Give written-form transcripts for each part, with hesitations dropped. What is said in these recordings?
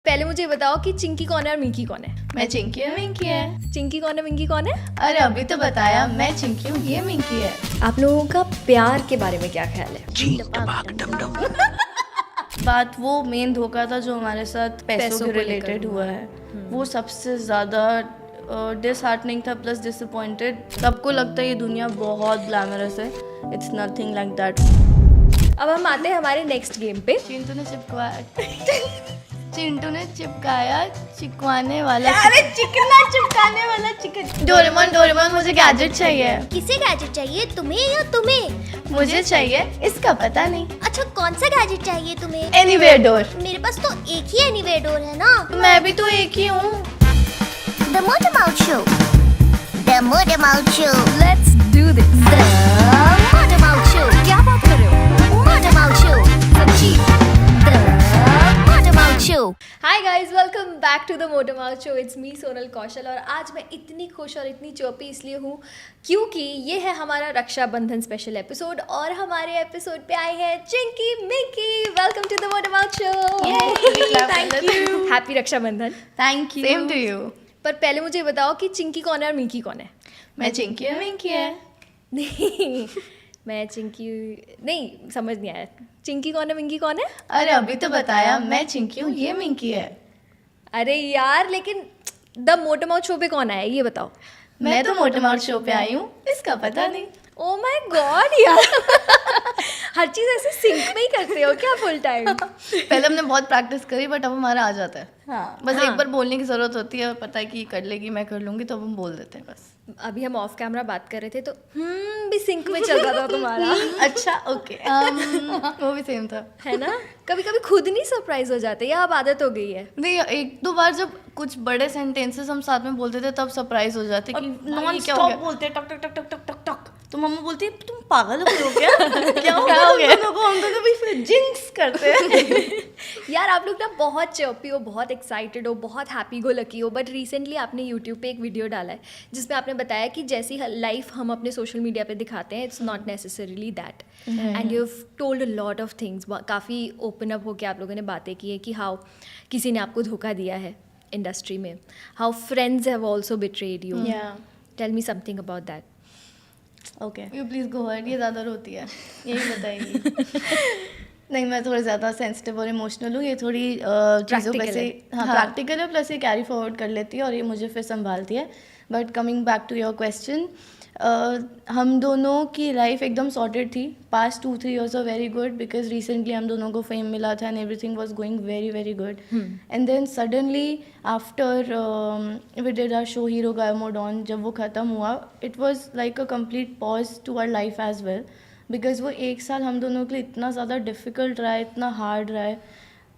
पहले मुझे बताओ कि चिंकी कौन है और मिंकी कौन है। मैं चिंकी है, मिंकी है। चिंकी कौन है, मिंकी कौन है? अरे अभी तो बताया, मैं चिंकी हूँ, ये मिंकी है। आप लोगों का प्यार के बारे में क्या ख्याल है? बात वो मेन धोखा था जो हमारे साथ पैसों के रिलेटेड हुआ है, वो सबसे ज़्यादा डिसहार्टनिंग था प्लस डिसअपॉइंटेड। सबको लगता है ये दुनिया बहुत ग्लैमरस है, इट्स नथिंग लाइक दैट। अब हम आते हैं हमारे नेक्स्ट गेम पे। चिंटू ने चिपकाया चिपकाने वाला, अरे चिकना चिपकाने वाला चिकन। डोरेमोन डोरेमोन मुझे गैजेट चाहिए। किसे गैजेट चाहिए, तुम्हें या तुम्हें? मुझे चाहिए, इसका पता नहीं। अच्छा, कौन सा गैजेट चाहिए तुम्हें? Anywhere door. मेरे पास तो एक ही एनीवेयर डोर है ना। मैं भी तो एक ही हूँ। The Motor Mouth Show. The Motor Mouth Show. Let's do this. The Motor Mouth Show. क्या बात कर रहे हो? Motor Mouth Show. सच्ची। The Motor Mouth Show. Hi guys, welcome back to the motor mouth show. It's me Sonal Kaushal और आज मैं इतनी खुश और इतनी चौपी इसलिए हूँ क्योंकि ये है हमारा रक्षाबंधन स्पेशल एपिसोड और हमारे एपिसोड पे आए हैं Chinki Minki. Welcome to the motor mouth show. Thank you. Happy Rakshabandhan. Thank you. Same to you. पर पहले मुझे बताओ कि चिंकी कौन है और मिंकी कौन है? मैं चिंकी है, मिंकी है। नहीं, मैं चिंकी नहीं, समझ नहीं आया। चिंकी कौन है, मिंकी कौन है? अरे अभी तो बताया, मैं चिंकी हूँ, ये मिंकी है। अरे यार, लेकिन द मोटर माउथ शो पे कौन आया है ये बताओ। मैं तो मोटर माउथ शो पे आई हूँ, इसका पता नहीं। ओ माय गॉड यार, हर चीज ऐसे सिंक में ही करते हो क्या फुल टाइम? पहले हमने बहुत प्रैक्टिस करी बट अब हमारा आ जाता है। बस हाँ। एक बार बोलने की जरूरत होती है और पता है कि कर लेगी, मैं कर लूंगी, तो अब हम बोल देते हैं बस। अभी हम ऑफ कैमरा बात कर रहे थे तो भी सिंक में चल रहा था तुम्हारा। अच्छा ओके। वो भी सेम था। है ना? कभी कभी खुद नहीं सरप्राइज हो जाते या अब आदत हो गई है? नहीं, एक दो बार जब कुछ बड़े सेंटेंसेस हम साथ में बोलते थे तब सरप्राइज हो जाते कि नॉन क्या हो गया? स्टॉप बोलते टक टक टक टक टक टक टक। तो मम्मा बोलती है तुम पागल हो क्या? क्या हो गया तुम लोगों को? हम तो कभी जिंक्स करते हैं। यार आप लोग ना बहुत चौपी हो, बहुत एक्साइटेड हो, बहुत हैप्पी गो लकी हो, बट रिसेंटली आपने यूट्यूब पे एक वीडियो डाला है जिसमें आपने बताया कि जैसी लाइफ हम अपने सोशल मीडिया पे दिखाते हैं it's not necessarily that, and you have told a lot of things. काफ़ी ओपन अप होकर आप लोगों ने बातें की है कि हाउ किसी ने आपको धोखा दिया है इंडस्ट्री में, how friends have also betrayed you. Tell me something about that. Okay, you please go ahead. ये ज़्यादा रोती है, यही बताइए। नहीं, मैं थोड़ी ज़्यादा सेंसिटिव और इमोशनल हूँ। ये थोड़ी चीज़ों पे से प्रैक्टिकल है, प्लस ये कैरी फॉरवर्ड कर लेती है और ये मुझे फिर संभालती है। But coming back to your question, हम दोनों की लाइफ एकदम सॉर्टेड थी। Past 2-3 years are very good because recently हम दोनों को फेम मिला था and everything was going very very good. And then suddenly after we did our show hero गाया मोड ऑन, जब वो ख़त्म हुआ it was like a complete pause to our life as well because वो एक साल हम दोनों के लिए इतना ज़्यादा डिफ़िकल्ट रहा है, इतना हार्ड रहा है।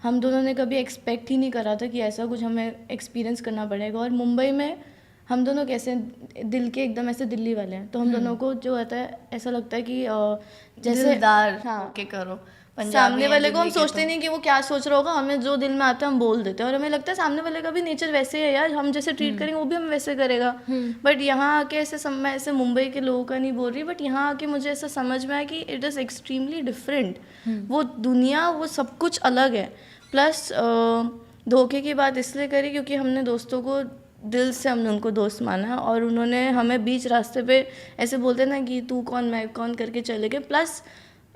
हम दोनों ने कभी एक्सपेक्ट ही नहीं करा था कि ऐसा कुछ हमें एक्सपीरियंस करना पड़ेगा। और मुंबई में हम दोनों कैसे दिल के एकदम ऐसे दिल्ली वाले हैं, तो हम दोनों को जो होता है ऐसा लगता है कि जैसे दिलदार के करो। सामने वाले को हम सोचते नहीं कि वो क्या सोच रहा होगा, हमें जो दिल में आता है हम बोल देते हैं और हमें लगता है सामने वाले का भी नेचर वैसे है यार, हम जैसे ट्रीट करेंगे वो भी हम वैसे करेगा। बट यहाँ आके ऐसे मैं ऐसे मुंबई के लोगों का नहीं बोल रही, बट यहाँ आके मुझे ऐसा समझ में आया कि इट इज़ एक्सट्रीमली डिफरेंट। वो दुनिया, वो सब कुछ अलग है। प्लस धोखे की बात इसलिए करी क्योंकि हमने दोस्तों को दिल से हमने उनको दोस्त माना और उन्होंने हमें बीच रास्ते पे ऐसे बोलते ना कि तू कौन मैं कौन करके चले गए। प्लस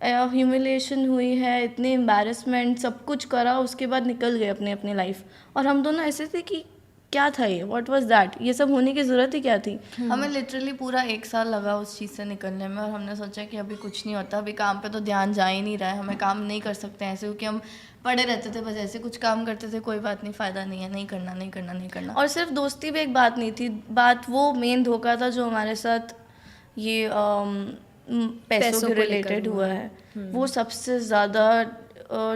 ह्यूमिलेशन हुई है, इतनी एम्बैरसमेंट, सब कुछ करा, उसके बाद निकल गए अपनी अपनी लाइफ। और हम दोनों ऐसे थे कि क्या था ये, व्हाट वाज दैट, ये सब होने की ज़रूरत ही क्या थी। हमें लिटरली पूरा 1 साल लगा उस चीज़ से निकलने में और हमने सोचा कि अभी कुछ नहीं होता, अभी काम पे तो ध्यान जा ही नहीं रहा है, हमें काम नहीं कर सकते हैं ऐसे, क्योंकि हम पड़े रहते थे बस ऐसे कुछ काम करते थे, कोई बात नहीं, फ़ायदा नहीं है, नहीं करना नहीं करना नहीं करना। और सिर्फ दोस्ती भी एक बात नहीं थी, बात वो मेन धोखा था जो हमारे साथ ये पैसों के रिलेटेड हुआ है। वो सबसे ज़्यादा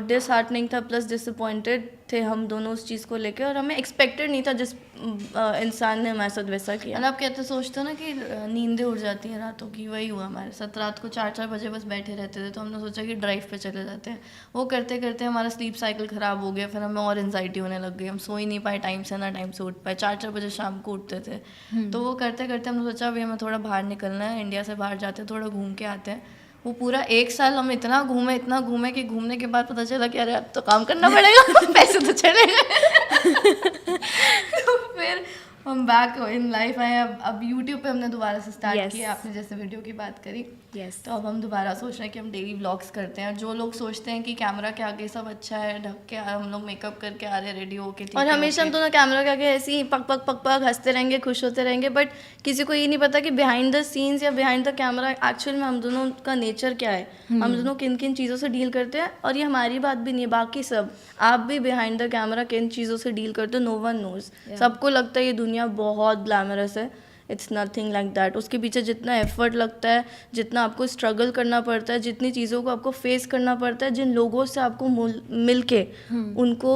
डिसहार्टनिंग था प्लस डिसअपॉइंटेड थे हम दोनों उस चीज़ को लेकर और हमें एक्सपेक्टेड नहीं था जिस इंसान ने हमारे साथ वैसा किया। और आप कहते सोचते हो ना कि नींदें उड़ जाती हैं रातों की, वही हुआ हमारे साथ। रात को 4-4 बजे बस बैठे रहते थे, तो हमने सोचा कि ड्राइव पे चले जाते हैं। वो करते करते हमारा स्लीप साइकिल ख़राब हो गया, फिर हमें और एंजाइटी होने लग गई, हम सो ही नहीं पाए टाइम से, ना टाइम से उठ पाए, 4-4 बजे शाम को उठते थे। तो वो करते करते हमने सोचा अभी हमें थोड़ा बाहर निकलना है, इंडिया से बाहर जाते हैं, थोड़ा घूम के आते हैं। वो पूरा 1 साल हम इतना घूमे कि घूमने के बाद पता चला कि अरे अब तो काम करना पड़ेगा पैसे तो चले गए। तो फिर हम बैक इन लाइफ आए। अब यूट्यूब पे हमने दोबारा से स्टार्ट Yes. किया, आपने जैसे वीडियो की बात करी। यस तो अब हम दोबारा सोच रहे हैं कि हम डेली व्लॉग्स करते हैं। जो लोग सोचते हैं कि कैमरा के आगे सब अच्छा है, ढक के हम लोग मेकअप करके आ रहे रेडी होके, और हमेशा हम दोनों कैमरा के आगे ऐसे ही पक पक पक पक हंसते रहेंगे, खुश होते रहेंगे, बट किसी को ये नहीं पता कि बिहाइंड द सीन्स या बिहाइंड द कैमरा एक्चुअल में हम दोनों का नेचर क्या है, हम दोनों किन किन चीज़ों से डील करते हैं। और ये हमारी बात भी नहीं है, बाकी सब आप भी बिहाइंड द कैमरा किन चीज़ों से डील करते हो, नो वन नोज। सबको लगता है ये दुनिया बहुत ग्लैमरस है, इट्स नथिंग लाइक दैट। उसके पीछे जितना एफर्ट लगता है, जितना आपको स्ट्रगल करना पड़ता है, जितनी चीज़ों को आपको फेस करना पड़ता है, जिन लोगों से आपको मिल के उनको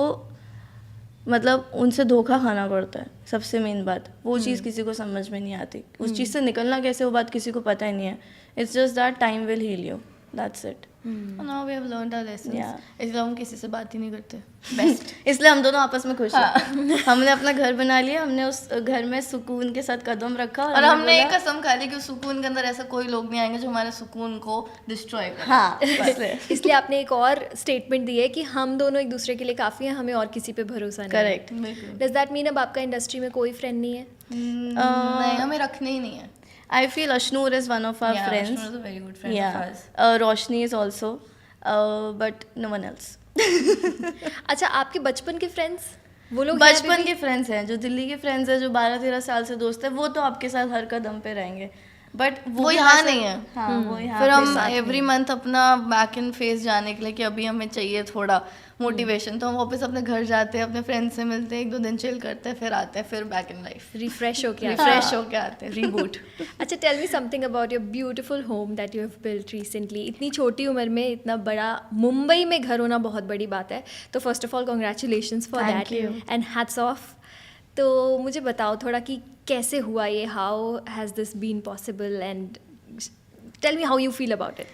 मतलब उनसे धोखा खाना पड़ता है, सबसे मेन बात वो चीज़ किसी को समझ में नहीं आती। उस चीज़ से निकलना कैसे, वो बात किसी को पता ही नहीं है। It's just that time will heal you, that's it. Now we have learned our lessons, Yeah. इसलिए हम किसी से बात ही नहीं करते। बेस्ट। इसलिए हम दोनों आपस में खुश हैं। हमने अपना घर बना लिया, हमने उस घर में सुकून के साथ कदम रखा और हमने एक बोला- कसम खा ली कि उस सुकून के अंदर ऐसा कोई लोग नहीं आएंगे जो हमारे सुकून को डिस्ट्रॉय करे। हाँ इसलिए इसलिए आपने एक और स्टेटमेंट दी है कि हम दोनों एक दूसरे के लिए काफ़ी हैं, हमें और किसी पे भरोसा नहीं। करेक्ट। बिल्कुल। डज दैट मीन अब आपका इंडस्ट्री में कोई फ्रेंड नहीं है? नहीं, हमें रखने ही नहीं है। I feel Ashnur is one of our Yeah, friends. Ashnu is a very good friend of Yeah. ours. Roshni is also, but no one else. अच्छा, आपके बचपन के फ्रेंड्स वो लोग हैं बचपन अभी के फ्रेंड्स हैं, जो दिल्ली के फ्रेंड्स हैं, जो 12-13 साल से दोस्त हैं, वो तो आपके साथ हर कदम पे रहेंगे, बट वो यहाँ नहीं है। हाँ वो यहाँ फिर पे हम साथ एवरी मंथ अपना बैक इन फेस जाने के लिए कि अभी हमें चाहिए थोड़ा मोटिवेशन, तो हम वापस अपने घर जाते हैं, अपने फ्रेंड्स से मिलते हैं, 1-2 दिन चिल करते हैं, फिर आते हैं, फिर बैक इन लाइफ रिफ्रेश होके आए। रिफ्रेश होके आते हैं, रीबूट। अच्छा, tell me something about your beautiful home that you have built recently. इतनी छोटी उम्र में इतना बड़ा मुंबई में घर होना बहुत बड़ी बात है, तो first of all congratulations for Thank that you. And hats off. तो मुझे बताओ थोड़ा कि कैसे हुआ ये, how has this been possible, and tell me how you feel about it.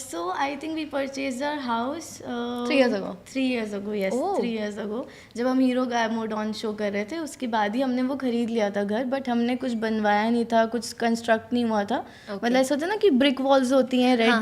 So I think we purchased our house 3 years ago. 3 years ago, yes. Oh. 3 years ago. जब हम हीरो गायब मोड ऑन शो कर रहे थे, उसके बाद ही हमने वो खरीद लिया था घर, बट हमने कुछ बनवाया नहीं था, कुछ कंस्ट्रक्ट नहीं हुआ था। मतलब ऐसा होता है ना कि ब्रिक वॉल्स होती हैं रेड,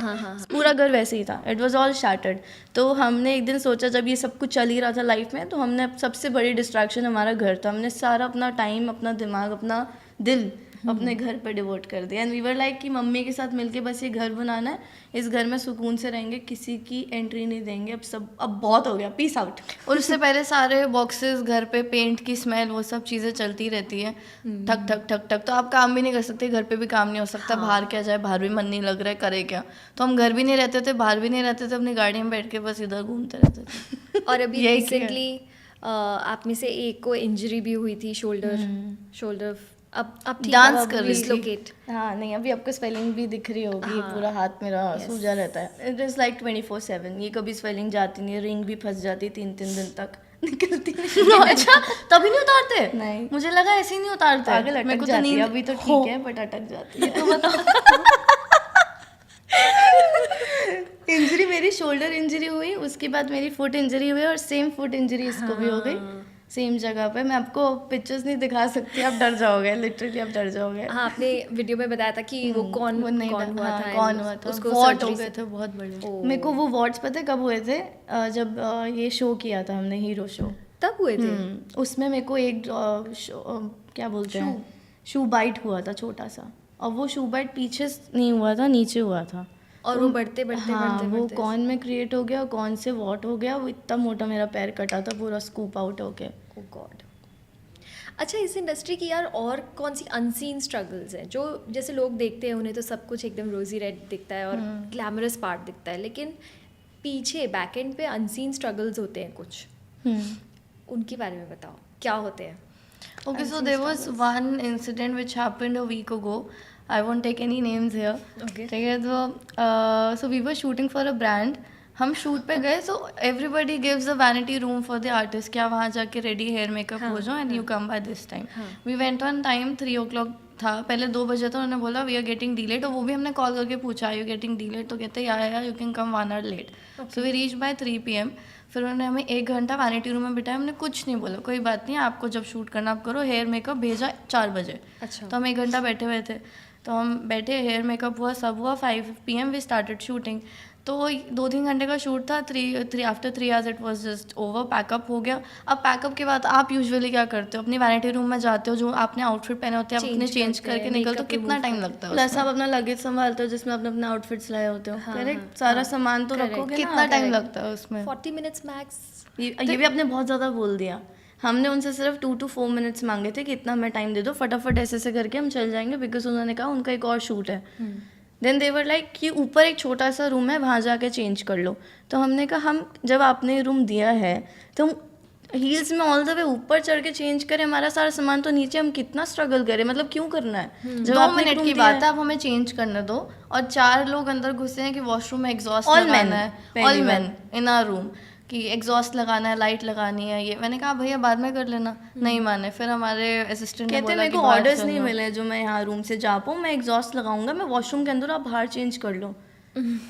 पूरा घर वैसे ही था, इट वॉज ऑल शैटर्ड। तो हमने एक दिन सोचा, जब ये सब कुछ चल ही रहा था लाइफ में, तो हमने सबसे बड़ी डिस्ट्रैक्शन हमारा घर था, हमने सारा अपना टाइम, अपना दिमाग, अपना दिल अपने घर पर डिवोट कर दिया। एंड वी वर लाइक कि मम्मी के साथ मिलके बस ये घर बनाना है, इस घर में सुकून से रहेंगे, किसी की एंट्री नहीं देंगे, अब बहुत हो गया, पीस आउट। और उससे पहले सारे बॉक्सेस, घर पे पेंट की स्मेल, वो सब चीज़ें चलती रहती है, ठक ठक ठक ठक, तो आप काम भी नहीं कर सकते, घर पे भी काम नहीं हो सकता। बाहर क्या जाए, बाहर भी मन नहीं लग रहा है, करे क्या। तो हम घर भी नहीं रहते थे, बाहर भी नहीं रहते थे, अपनी गाड़ी में बैठ के बस इधर घूमते रहते थे। और अभी यही रिसेंटली आप में से एक को इंजरी भी हुई थी, शोल्डर अब ठीक Dance है, कर रही थी। डिसलोकेट। हाँ नहीं, अभी आपको स्वेलिंग भी दिख रही होगी, पूरा हाथ मेरा सूजा रहता है। इट इज़ लाइक 24/7, ये कभी स्वेलिंग जाती नहीं है, रिंग भी फंस जाती 3-3 दिन तक, निकलती नहीं। अच्छा, तभी नहीं उतारते? नहीं, मुझे लगा ऐसे ही नहीं उतारते। पागल मेरे अटक को तो जाती है, नींद अभी तो ठीक है, बट अटक जाती है। तो बताओ। इंजरी मेरी शोल्डर इंजरी हुई, उसके बाद मेरी फुट इंजरी हुई, और सेम फुट इंजरी इसको भी हो गई, सेम जगह पे। मैं आपको पिक्चर्स नहीं दिखा सकती, आप डर जाओगे, लिटरली आप डर जाओगे। हाँ, आपने वीडियो में बताया था कि वो कौन वो नहीं कौन हुआ हाँ, था, कौन and हुआ था, उसको वॉट surgery हो गए से- थे बहुत बड़े। मेरे को वो वॉर्ड्स पता है कब हुए थे? जब ये शो किया था हमने, हीरो शो, तब हुए थे। उसमें मेरे को एक क्या बोलते हैं, शू बाइट हुआ था छोटा सा, और वो शू बाइट पीछे नहीं हुआ था, नीचे हुआ था, और वो बढ़ते बढ़ते हाँ, बढ़ते वो बढ़ते कौन में क्रिएट हो गया, कौन से वॉट हो गया, वो इतना मोटा मेरा पैर कटा था, पूरा स्कूप आउट हो गया। Oh God. अच्छा, इस इंडस्ट्री की यार और कौन सी अनसीन स्ट्रगल्स हैं, जो जैसे लोग देखते हैं उन्हें तो सब कुछ एकदम रोजी रेड दिखता है और ग्लैमरस पार्ट दिखता है, लेकिन पीछे बैक एंड पे अनसीन स्ट्रगल्स होते हैं कुछ, उनके बारे में बताओ, क्या होते हैं? Okay, so there was one incident which happened a week ago. I won't take any names here. Okay. ठीक है, तो so we were shooting for a brand. हम शूट पे गए, so everybody gives a vanity room for the artist, क्या वहाँ जाके ready hair makeup हो जाओ and you come by this time. We went on time, 3 o'clock था, पहले 2 बजे था, उन्होंने बोला we are getting delayed, और वो भी हमने कॉल करके पूछा are you getting delayed, तो कहते या you can come 1 hour late. So we reached by 3 PM. फिर उन्होंने हमें 1 घंटा वैनिटी रूम में बिठाया, हमने कुछ नहीं बोला, कोई बात नहीं, आपको जब शूट करना आप करो, हेयर मेकअप भेजा 4 बजे। अच्छा। तो हम 1 घंटा बैठे हुए थे, तो हम बैठे, हेयर मेकअप हुआ, सब हुआ, 5 PM वी स्टार्टेड शूटिंग। तो 2-3 घंटे का शूट था, after 3 hours it was just over, pack up हो गया। अब पैकअप के बाद आप यूजुअली क्या करते हो, अपनी वैनिटी रूम में जाते हो, जो आपने आउटफिट पहने होते हैं आप अपने चेंज करके निकलते हो, कितना टाइम लगता है प्लस आप अपना लगेज संभालते हो जिसमें आपने अपने आउटफिट्स लाए होते हो, करेक्ट, सारा सामान तो रखोगे ना, कितना टाइम लगता है उसमें? 40 minutes मैक्स। ये भी आपने बहुत ज़्यादा बोल दिया। हमने उनसे सिर्फ 2 to 4 minutes मांगे थे कि इतना हमें टाइम दे दो, फटाफट ऐसे ऐसे करके हम चल जाएंगे, बिकॉज उन्होंने कहा उनका एक और शूट है। देन देवर लाइक कि ऊपर एक छोटा सा रूम है, वहाँ जाके चेंज कर लो। तो हमने कहा हम जब आपने रूम दिया है तो हम हील्स में ऑल द वे ऊपर चढ़ के चेंज करें, हमारा सारा सामान तो नीचे, हम कितना स्ट्रगल करें, मतलब क्यों करना है? जब 2 मिनट की बात है, आप हमें चेंज करने दो, और 4 लोग अंदर घुसे हैं कि वॉशरूम में एग्जॉस्ट All लगाना men, है, पहली ऑल बार। मैन इन आवर रूम, कि एग्जॉस्ट लगाना है, लाइट लगानी है, ये मैंने कहा भैया बाद में कर लेना, नहीं माने। फिर हमारे असिस्टेंट ने कहते बोला मेरे कि को बाहर ऑर्डर्स चलो। नहीं मिले जो मैं यहाँ रूम से जा पाऊँ, मैं एग्जॉस्ट लगाऊंगा, मैं वॉशरूम के अंदर, आप बाहर चेंज कर लो।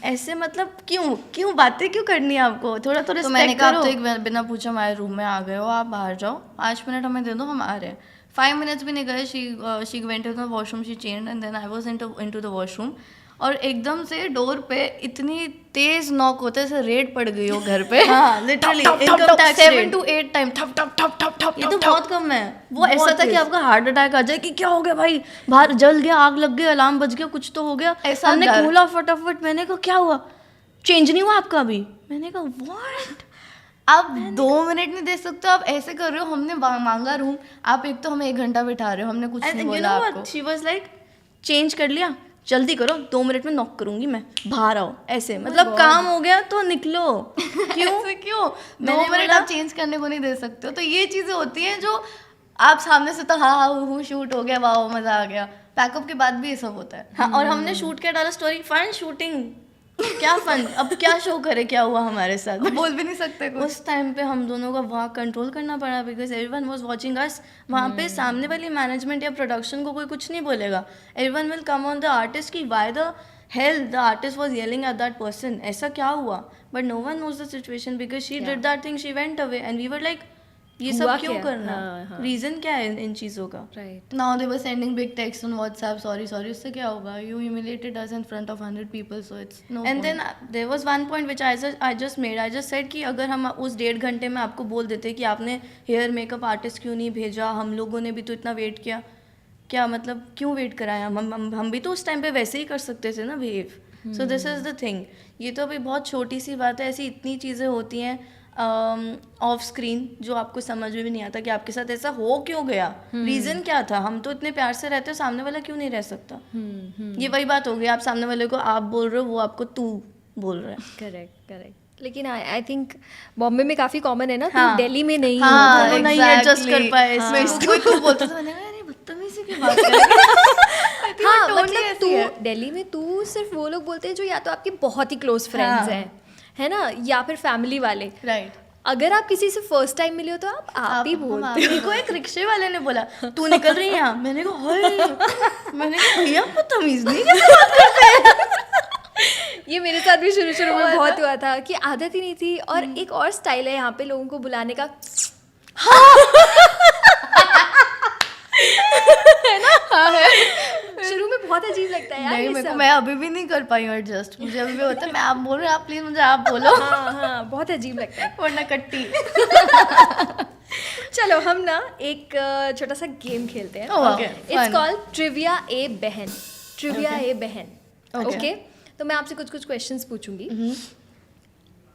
ऐसे मतलब क्यों बातें क्यों करनी है आपको? थोड़ा तो तो मैंने रिस्पेक्ट कहा करो। आप तो एक बिना पूछे हमारे रूम में आ गए हो, आप बाहर जाओ, 5 मिनट हमें दे दो, हम आ रहे हैं। 5 minutes भी नहीं गए, she went to the washroom, she changed and then I was into the washroom, और एकदम से डोर पे इतनी तेज नॉक होते जैसे रेड पड़ गई हो घर पे। हाँ, literally, income tax 7 raid। to 8 time, ठप ठप ठप ठप ठप। ये तो बहुत कम है। वो ऐसा था कि आपका हार्ट अटैक आ जाए कि क्या हो गया भाई, बाहर जल गया, आग लग गई, अलार्म बज गया, कुछ तो हो गया। ऐसा हमने डर। खोला फटाफट, मैंने कहा क्या हुआ, चेंज नहीं हुआ आपका अभी? मैंने कहा व्हाट? आप 2 मिनट नहीं दे सकते, आप ऐसे कर रहे हो, हमने मांगा रूम, आप एक तो हमें 1 घंटा बिठा रहे हो, हमने कुछ नहीं बोला आपको। शी वाज लाइक चेंज कर लिया, जल्दी करो, 2 मिनट में नॉक करूंगी मैं, बाहर आओ, ऐसे मतलब काम हो गया तो निकलो। क्यों? ऐसे क्यों? 2 मैंने मिनट बोला- आप चेंज करने को नहीं दे सकते हो। तो ये चीजें होती हैं जो आप सामने से तो हाँ हूँ शूट हो गया, वाह मजा आ गया, पैकअप के बाद भी ये सब होता है। हाँ, और हमने शूट किया, डाला स्टोरी, फन शूटिंग, क्या फन, अब क्या शो करे, क्या हुआ हमारे साथ? बोल भी नहीं सकते कुछ। उस टाइम पे हम दोनों को वहाँ कंट्रोल करना पड़ा, because everyone was watching us. वहाँ पे सामने वाली मैनेजमेंट या प्रोडक्शन को कोई कुछ नहीं बोलेगा, everyone will come on the artist की why the hell the artist was yelling at that person, ऐसा क्या हुआ? But no one knows the situation, because she did that thing, she went away and we were like ये सब हुआ क्यों क्या? करना? हाँ। रीजन क्या है इन चीज़ों का? Right. Now they were sending big text on WhatsApp, sorry sorry, उससे क्या होगा? You humiliated us in front of 100 people, so it's no end point. Then there was one point which I just said कि अगर हम उस 1.5 घंटे में आपको बोल देते कि आपने हेयर मेकअप आर्टिस्ट क्यों नहीं भेजा, हम लोगों ने भी तो इतना वेट किया, क्या मतलब क्यों वेट कराया? हम भी तो उस टाइम पे वैसे ही कर सकते थे ना behave. So this is the thing. ये तो अभी बहुत छोटी सी बात है, ऐसी इतनी चीज़ें होती हैं ऑफ स्क्रीन जो आपको समझ में भी नहीं आता कि आपके साथ ऐसा हो क्यों गया, रीज़न क्या था? हम तो इतने प्यार से रहते हैं, सामने वाला क्यों नहीं रह सकता? ये वही बात हो गई, आप सामने वाले को आप बोल रहे हो, वो आपको तू बोल रहा है। करेक्ट। लेकिन आई थिंक बॉम्बे में काफ़ी कॉमन है ना, तो हाँ। दिल्ली में नहीं हाँ, होता। दोनों नहीं adjust कर पाए इसमें। मैं कोई को बोलता था, मैंने कहा अरे बदतमीजी की बात कर रही है। हाँ, totally मतलब ऐसी तू है। दिल्ली में तू सिर्फ वो लोग बोलते हैं जो या तो आपके बहुत ही क्लोज फ्रेंड्स हैं, है ना, या फिर फैमिली वाले। राइट। अगर आप किसी से फर्स्ट टाइम मिले हो तो आप ही बोलते हो। मेरे को एक रिक्शे वाले ने बोला तू निकल रही है यहाँ, मैंने कहा हाय, मैंने कहा भैया आपको तमीज नहीं कैसे बात करते हैं? ये मेरे साथ भी शुरू में बहुत हुआ था कि आदत ही नहीं थी। और एक और स्टाइल है यहाँ पे लोगों को बुलाने का, है ना? शुरू में बहुत अजीब लगता है यार नहीं, ये मेरे को सब। मैं अभी भी नहीं कर पाई हूँ एडजस्ट। मुझे अभी भी होता है मैं आप बोल रहे हैं, आप प्लीज मुझे आप बोलो, हाँ, बहुत अजीब लगता है। वरना कट्टी। चलो हम ना एक छोटा सा गेम खेलते हैं। Oh, wow. It's Fun. Called trivia a बहन। ट्रिविया ए बहन। Okay. ओके, तो मैं आपसे कुछ कुछ क्वेश्चंस पूछूंगी।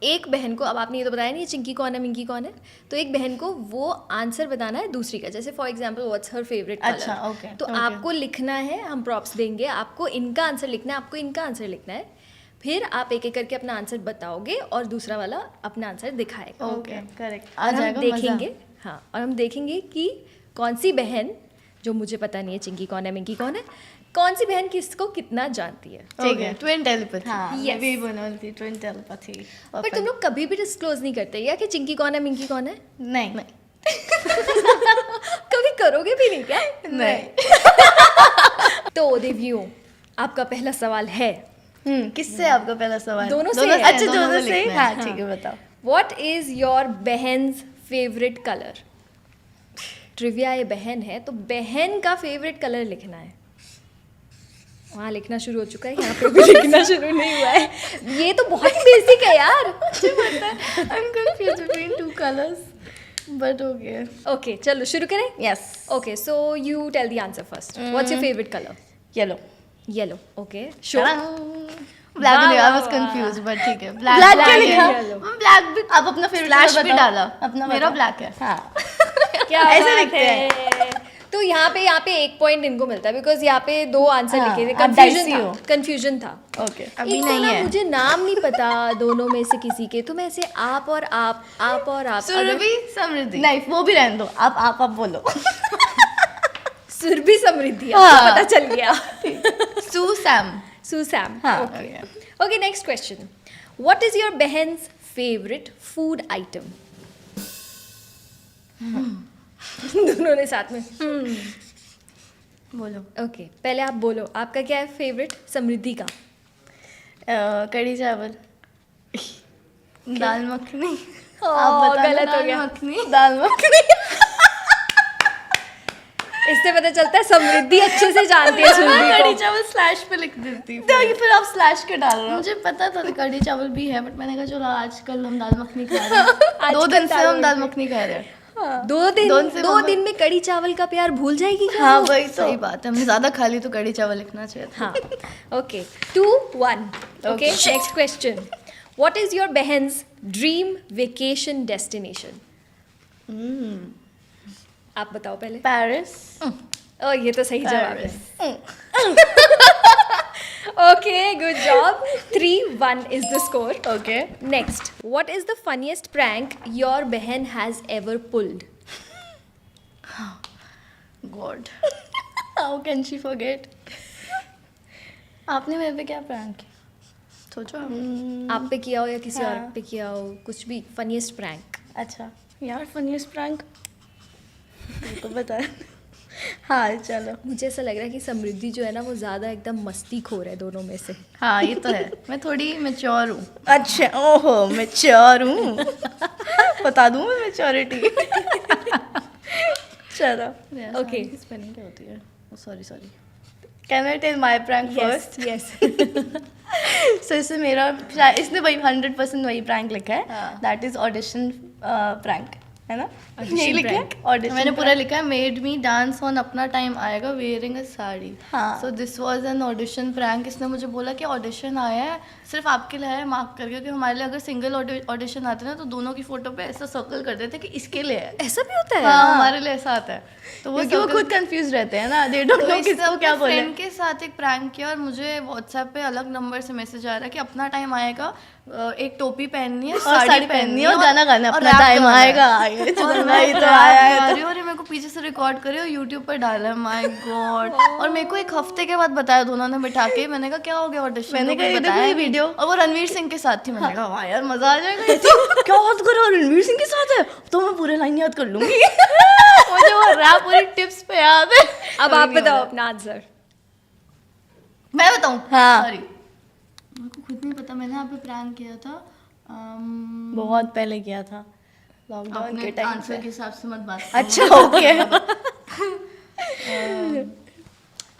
एक बहन को, अब आपने ये तो बताया नहीं चिंकी कौन है मिंकी कौन है, तो एक बहन को वो आंसर बताना है दूसरी का। जैसे for example what's her favourite colour. अच्छा, okay, तो okay. आपको लिखना है, हम प्रॉप्स देंगे, आपको इनका आंसर लिखना है, आपको इनका आंसर लिखना है, फिर आप एक एक करके अपना आंसर बताओगे और दूसरा वाला अपना आंसर दिखाएगा। Okay, correct. और हम जाएगा देखेंगे, हाँ, और हम देखेंगे कि कौन सी बहन, जो मुझे पता नहीं है चिंकी कौन है मिंकी कौन है, कौन सी बहन किसको कितना जानती है। ठीक है, ट्विन टेलीपैथी। हाँ, Yes. मैं भी बोलती ट्विन टेलीपैथी। पर तुम लोग कभी भी डिस्क्लोज नहीं करते या कि चिंकी कौन है मिंकी कौन है? नहीं कभी करोगे भी नहीं क्या? नहीं। तो देवियों, आपका पहला सवाल है, किससे आपका पहला सवाल? दोनों से है। अच्छा, दोनों दोनों को से। लिखना है, हाँ ठीक है, बताओ। व्हाट इज योर बहन्स फेवरेट कलर? ट्रिविया ये बहन है तो बहन का फेवरेट कलर लिखना है। वहाँ लिखना शुरू हो चुका है, यहाँ पे भी लिखना शुरू नहीं हुआ है। ये तो बहुत ही बेसिक है यार। I'm confused between two colors, but okay. Okay चलो शुरू करें। Yes. Okay so you tell the answer first. What's your favourite colour? Yellow. Yellow. Okay sure. Black वाह, नहीं, I वाह, was वाह। confused, but ठीक है। Black Black क्या है। लिखा? Yellow। Black भी, आप अपना फेवरेट फ्लैश भी बताओ। डाला। अपना मेरा बताओ। black है। हाँ क्या ऐसे बात लिखते है। तो यहाँ पे एक पॉइंट इनको मिलता है बिकॉज यहाँ पे 2 आंसर हाँ, लिखे थे। आप dicey हो। कंफ्यूजन था। ओके अभी एक तो नहीं ना है। मुझे नाम नहीं पता दोनों में से किसी के, तो मैं ऐसे आप और आप अगर सुरभि समृद्धि। नहीं वो भी रहने दो, आप बोलो। सुरभि समृद्धि हाँ। आपको पता चल गया। सू सैम। सुसैम। हाँ। Okay okay next question. What is your बहन्स फेवरेट फूड आइटम? दोनों ने साथ में बोलो। ओके पहले आप बोलो, आपका क्या है फेवरेट? समृद्धि का कढ़ी चावल। दाल मखनी। आप बताना। गलत हो दाल गया। मखनी। दाल मखनी। इससे पता चलता है समृद्धि अच्छे से जानती है सुरभि कढ़ी को। चावल स्लैश पे लिख देती। तो ये फिर आप स्लैश के डाल रहे हो। मुझे पता था कढ़ी चावल भी है, बट मैंने कहा चलो आजकल हम दाल मखनी खा रहे हैं। आजकल 2 दिन से दाल हम दाल मखनी। मखनी खा रहे हैं। दो मम्मा- दिन में कड़ी चावल का प्यार भूल जाएगी क्या? हाँ वो? वही तो। सही बात है, हमने ज्यादा खा ली तो कढ़ी चावल लिखना चाहिए था। हाँ okay 2-1। Okay next question. What is your बहन्स ड्रीम वेकेशन डेस्टिनेशन? आप बताओ पहले। पेरिस। ओह ये तो सही जवाब है। Okay good job. 3-1 is the score. Okay Next, what is the funniest prank your बहन has ever pulled? God. How can she forget. आपने मेरे पे क्या प्रैंक किया? सोचो। आप पे किया हो या किसी और हाँ। पे किया हो, कुछ भी फनीस्ट प्रैंक। अच्छा यार फनीस्ट प्रैंक तो बता। हाँ चलो। मुझे ऐसा लग रहा है कि समृद्धि जो है ना वो ज़्यादा एकदम मस्ती खोर है दोनों में से। हाँ ये तो है, मैं थोड़ी मेच्योर हूँ। अच्छा ओहो मैं चोर हूँ। बता दूँ मैं मेच्योरिटी। चलो Okay. स्पेलिंग क्या होती है? Sorry. Can I tell my prank first? Yes so इससे मेरा इसने वही 100% वही प्रैंक लिखा है। हाँ। दैट इज ऑडिशन प्रैंक है ना? Audition यही लिखा है prank. ऑडिशन। मैंने पूरा लिखा है, मेड मी डांस ऑन अपना टाइम आएगा वेयरिंग अ साड़ी। हाँ। So this was an audition prank. इसने मुझे बोला कि ऑडिशन आया है, सिर्फ आपके लिए है, मार्क करके, क्योंकि हमारे लिए अगर सिंगल ऑडिशन आते ना तो दोनों की फोटो पे ऐसा सर्कल कर देते कि इसके लिए है। ऐसा भी होता है? हाँ हमारे लिए ऐसा आता है। तो क्योंकि वो circle- खुद कंफ्यूज रहते हैं ना, दे डोंट नो किसको क्या बोले। फ्रेंड के साथ एक प्रैंक किया और मुझे व्हाट्सएप पे अलग नंबर से मैसेज आ रहा है कि अपना टाइम आएगा, एक टोपी पहननी है, और साड़ी पहननी है और गाना गाना है, और अपना rap टाइम गाना है। आएगा। ये और तो मैं नहीं तो rap आया गा है रही हूँ और ये मेरे को पीछे से रिकॉर्ड करे और यूट्यूब पर डाला है। My God. और मेरे को 1 हफ्ते के बाद बताया दोनों ने बिठा के। मैंने कहा क्या हो गया ऑडिशन? मैंने कहा, ये देखो ये वीडियो। और वो रणवीर सिंह के साथ थी। मैंने कहा वाह यार मजा आ जाएगा। तो क्या बात कर रहे हो, रणवीर सिंह के साथ है तो मैं पूरे लाइन याद कर लूंगी। मुझे वो रैप पूरी टिप्स पे याद है। अब आप बताओ अपना आंसर। मैं बताऊं? हाँ। सॉरी मेरे को खुद नहीं पता। मैंने यहाँ पे प्रैंक किया था। बहुत पहले किया था लॉकडाउन अपने के टाइम आंसर पे। के हिसाब से मत बात अच्छा ओके।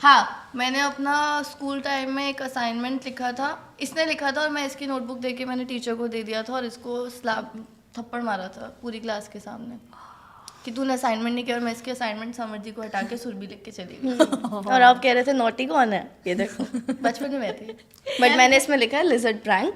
हाँ मैंने अपना स्कूल टाइम में एक असाइनमेंट लिखा था। इसने लिखा था और मैं इसकी नोटबुक दे के मैंने टीचर को दे दिया था और इसको स्लैप थप्पड़ मारा था पूरी क्लास के सामने कि तूने असाइनमेंट नहीं किया। और मैं इसकी असाइनमेंट समृद्धि को हटा के सुरभि लिख के चली गई। और आप कह रहे थे नोटी कौन है, ये देखो। बचपन में थी। बट मैंने इसमें लिखा है लिजर्ड प्रैंक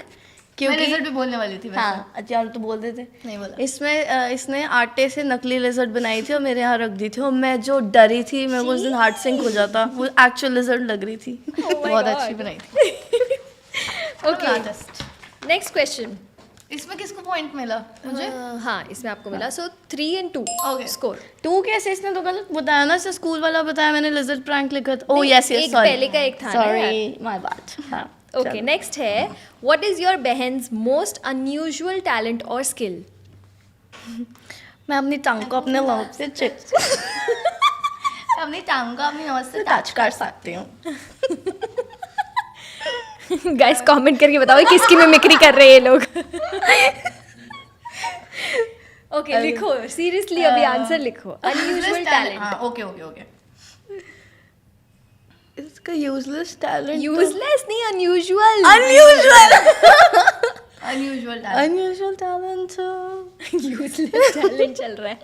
मैं क्योंकि रिजल्ट भी बोलने वाली थी वैसे। हाँ अच्छा तो बोल देते। नहीं बोला। इसमें इसने आटे से नकली लिजर्ड बनाई थी और मेरे यहाँ रख दी थी और मैं जो डरी थी, मैं उस दिन हार्ट सिंक हो जाता। वो एक्चुअल लिजर्ड लग रही थी। बहुत अच्छी बनाई थी। Okay next question. इसमें किसको पॉइंट मिला? मुझे। हाँ इसमें आपको मिला। सो 3-2 Okay. स्कोर। तू कैसे, इसने तो गलत बताया ना, इसने स्कूल वाला बताया, मैंने लिजर्ड प्रैंक लिखा था। ओह नहीं, यस यस एक सॉरी पहले का एक था ना यार। Sorry my bad. हाँ ओके नेक्स्ट है व्हाट इज योर बहन्स मोस्ट अनयूजुअल टैलेंट और स्किल? मैं अपनी टंग को अपने लॉब से अपनी टांग का अपनी नोज से टच कर सकती हूँ। गाइस कमेंट करके बताओ किसकी मिमिक्री कर रहे हैं ये लोग। ओके लिखो सीरियसली अभी आंसर लिखो। Unusual talent. हाँ ओके ओके ओके। इसका यूजलेस टैलेंट यूजलेस नहीं, unusual. Unusual unusual talent useless talent चल रहा है।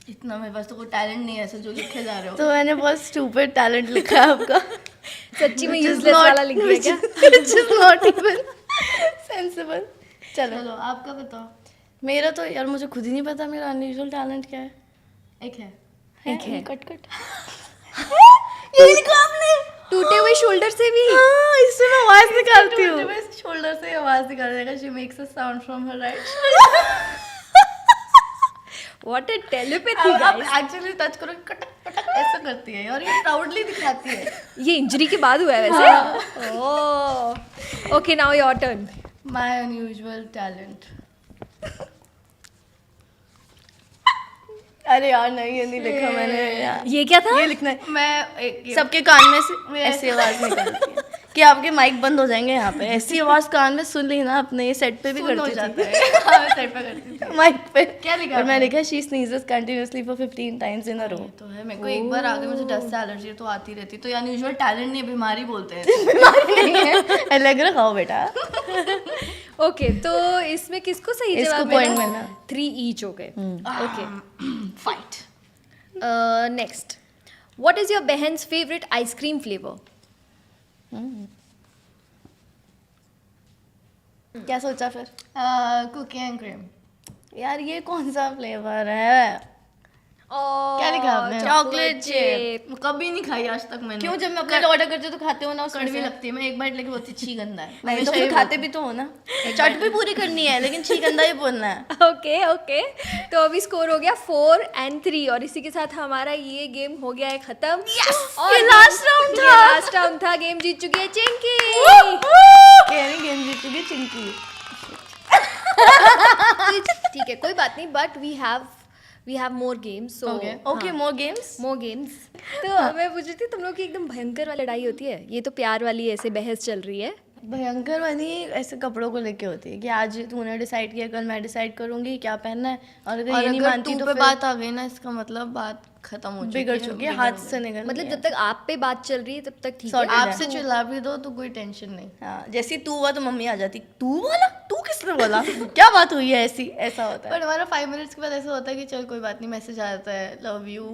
इतना मेरे पास तो कोई टैलेंट नहीं है ऐसे जो लिखे जा रहे हो। तो मैंने बहुत स्टूपिड टैलेंट लिखा है आपका, सच्ची में यूजलेस वाला लिख दिया क्या? which is not even sensible। चलो चलो आपका बताओ। मेरा तो यार मुझे खुद ही नहीं पता मेरा अनयूजुअल टैलेंट क्या है। एक है। एक है। कट कट यही लिखा आपने, टूटे हुए शोल्डर से भी। हाँ, इससे मैं आवाज निकालती हूँ। शोल्डर से आवाज निकाल देगा। She makes a sound from her right. What a telepathy आप गाइस। एक्चुअली टच करो, कटक कटक ऐसा करती है और ये प्राउडली दिखाती है। ये इंजरी के बाद हुआ है वैसे। Oh, okay now your turn. My unusual talent. अरे यार नहीं, ये नहीं लिखा मैंने यार। ये क्या था? ये लिखना है। मैं एक सबके कान में से ऐसी आवाज निकलती है कि आपके माइक बंद हो जाएंगे यहाँ पे। ऐसी आवाज कान में सुन ली ना अपने, ये सेट पे भी हो करती जाता थी है। हाँ, सेट पे करती थी। माइक पे। क्या लिखा और मैं आपने? लिखा she sneezes continuously for 15 times in a row. तो है, मेरे को एक बार आगे मुझे डस्ट से एलर्जी तो आती रहती। तो यार अनयूजुअल टैलेंट नहीं, बीमारी बोलते हैं। नहीं है, अलग रखाओ बेटा। ओके, तो इसमें किसको सही इसको जवाब point मिला? मिला। 3 ईच हो गए। Okay, fight. Next, what is your बहन्स फेवरेट आइसक्रीम फ्लेवर? क्या सोचा फिर? Cookie and cream. यार ये कौन सा फ्लेवर है? क्या लिखा आपने? Chocolate chip. कभी नहीं खाई आज तक मैंने। क्यों, जब मैं अपने ऑर्डर करती हूँ तो खाते हो ना उसमें कड़वी से? लगती है। मैं एक बाइट लेके बहुत अच्छी गंदा है। नहीं तो हमेशा फिर ये खाते भी तो हो ना। चट भी पूरी करनी है लेकिन छी गंदा ही बोलना है। ओके ओके, तो अभी स्कोर हो गया 4 and 3 और इसी के साथ हमारा ये गेम हो गया है खत्म। और ये last round था। लास्ट राउंड था। गेम जीत चुकी है चिंकी। कह रही गेम जीत चुकी चिंकी। ठीक है, कोई बात नहीं, but we have more games. So okay, more games. More games. तो मैं पूछ रही थी, तुम लोग की एकदम भयंकर वाली लड़ाई होती है? ये तो प्यार वाली ऐसे बहस चल रही है। भयंकर वाली ऐसे कपड़ों को लेके होती है कि आज तूने डिसाइड किया, कल मैं डिसाइड करूंगी क्या पहनना है, और अगर और ये नहीं अगर मानती तू तो पे फिर बात आ गई ना, इसका मतलब बात खत्म हो बिगड़ चुकी है, हाथ से निकल मतलब गई जब तक आप पे बात चल रही है तब तक ठीक है। Sorted है। आपसे चिल्ला भी दो तो कोई टेंशन नहीं। हाँ, जैसे तू हुआ तो मम्मी आ जाती, तू बोला, तू किसने बोला, क्या बात हुई है, ऐसी ऐसा होता है। पर हमारा 5 मिनट्स के बाद ऐसा होता है कि चल कोई बात नहीं, मैसेज आ जाता है लव यू,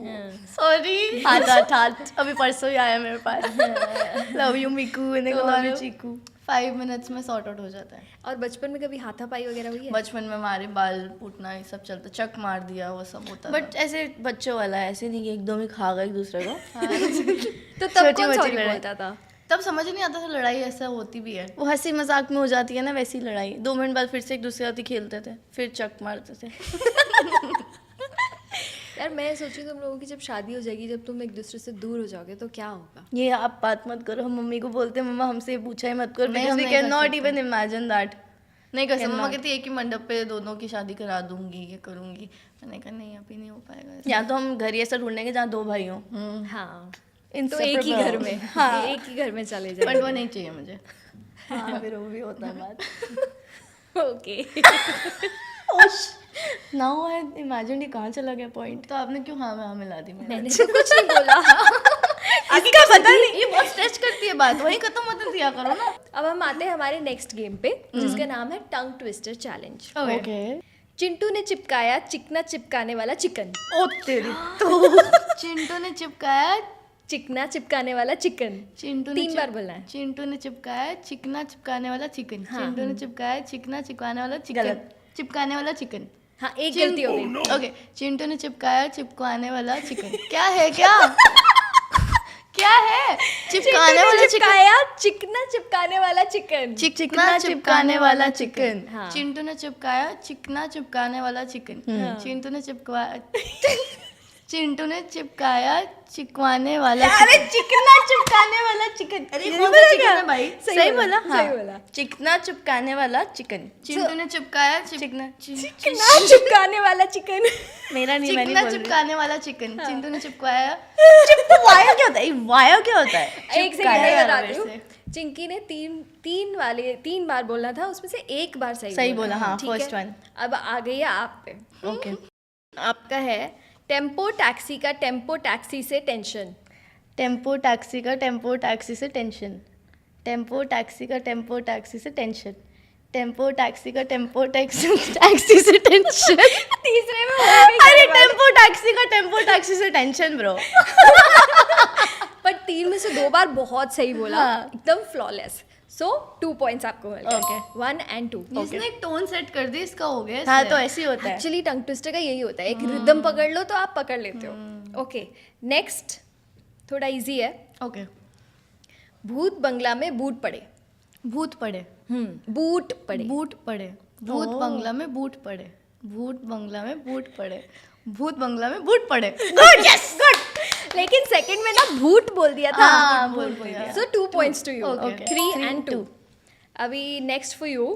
सॉरी। हाथ अभी परसों ही आया मेरे पास, लव यू मीकू, तो लव यू हमारे चीकू। 5 मिनट्स में सॉर्ट आउट हो जाता है। और बचपन में कभी हाथापाई वगैरह हुई है? बचपन में हमारे बाल फूटना ये सब चलता, चक मार दिया, वो सब होता बट ऐसे बच्चों वाला है, ऐसे नहीं कि एकदम ही खा गए एक दूसरे को। तो तब छोटी कौन मोटी सॉरी लड़ाई। बोलता था? तब समझ नहीं आता था लड़ाई ऐसा होती भी है। वो हंसी मजाक में हो जाती है ना, वैसी लड़ाई 2 मिनट बाद फिर से एक दूसरे साथ ही खेलते थे, फिर चक मारते थे। यार मैं सोची तुम लोगों की जब शादी हो जाएगी, जब तुम एक दूसरे से दूर हो जाओगे तो क्या होगा? ये आप बात मत करो, हम मम्मी को बोलते हैं मम्मा हमसे ये पूछा ही मत करो, नहीं, because हम we नहीं कर cannot सकते। even imagine that। नहीं कर सकती। Cannot। मम्मा कहती है एक ही मंडप पे दोनों की शादी करा दूंगी, ये करूंगी। मैंने कहा नहीं, अभी नहीं हो पाएगा ऐसा। या तो हम घर ही ऐसा ढूंढेंगे जहाँ 2 भाई हों, हाँ, तो Inseparable एक ही घर में, हाँ। एक ही घर में चले बट जाए। वो नहीं चाहिए मुझे। हाँ, फिर वो भी होता है बात। ओके, नाउ आई इमेजिन ये कहाँ चला गया पॉइंट। तो आपने क्यों हाँ में हाँ मिला दी? मैंने तो कुछ नहीं बोला। इसका पता नहीं। ये बहुत स्ट्रेच करती है बात, वही खत्म होते दिया करो ना। अब हम आते हैं हमारे नेक्स्ट गेम पे, जिसका नाम है tongue twister challenge. Okay, Chintu ने चिपकाया चिकना चिपकाने वाला चिकन। ओ तेरी तो। चिंटू ने चिपकाया, चिकना चिपकाने वाला चिकन। चिंटू ने 3 बार बोलना है। चिंटू ने चिपकाया चिकना चिपकाने वाला चिकन। चिंटू ने चिपकाया चिकना चिपकाने वाला चिकन। गलत। चिपकाने वाला चिकन। हाँ, एक गलती हो गई। ओके, चिंटू ने चिपकाया चिपकाने वाला चिकन। क्या है क्या? क्या है? चिपकाने वाला चिकन। चिपकाया चिकना चिपकाने वाला चिकन। चिकना चिपकाने वाला चिकन। हाँ। चिंटू ने चिपकाया चिकना चिपकाने वाला चिकन। चिंटू ने चिपकाया चिंटू ने चिपकाया चिपकाने वाला अरे चिकना चिपकाने वाला चिकन। अरे कौन सा चिकन है भाई? सही बोला, हाँ। सही बोला। चिकना चिपकाने वाला चिकन। चिंटू ने चिपकाया चिकना चिकना चिपकाने वाला चिकन। मेरा नहीं, मैंने चिकना बोल चिपकाने वाला चिकन। चिंटू ने चिपकाया। वाया क्या होता है, वाया क्या होता है? एक सेकंड चिपकाया में बताती मेरे हूँ। से। चिंकी ने 3 बार बोलना था, उसमें से 1 बार सही बोला, हाँ, ठीक है? first one। अब आ गई है आप पे। ओके, आपका है टेम्पो टैक्सी का टेम्पो टैक्सी से टेंशन। टेम्पो टैक्सी का टेम्पो टैक्सी से टेंशन, टेम्पो टैक्सी का टेम्पो टैक्सी से टेंशन, टेम्पो टैक्सी का टेम्पो टैक्सी से टेंशन। तीसरे में अरे टेम्पो टैक्सी का टेम्पो टैक्सी से टेंशन ब्रो। पर 3 में से 2 बार बहुत सही बोला, हाँ। एकदम फ्लॉलेस। सो 2 पॉइंट्स आपको मिल गए, Okay. 1 and 2। इसने एक टोन सेट कर दी, इसका हो गया हाँ इसलिए। तो ऐसे ही होता है। एक्चुअली टंग ट्विस्टर का यही होता है, एक रिदम पकड़ लो तो आप पकड़ लेते हो। ओके, नेक्स्ट थोड़ा इजी है। ओके। भूत बंगला में बूट पड़े। भूत पड़े, बूट पड़े। बूट पड़े, भूत बंगला में बूट पड़े, भूत बंगला में बूट पड़े, भूत बंगला में बूट पड़े। Good, yes good. लेकिन सेकंड में ना भूत बोल दिया था। हाँ, बोल दिया। सो 2 points to you। Okay. 3 and 2। अभी नेक्स्ट फॉर यू।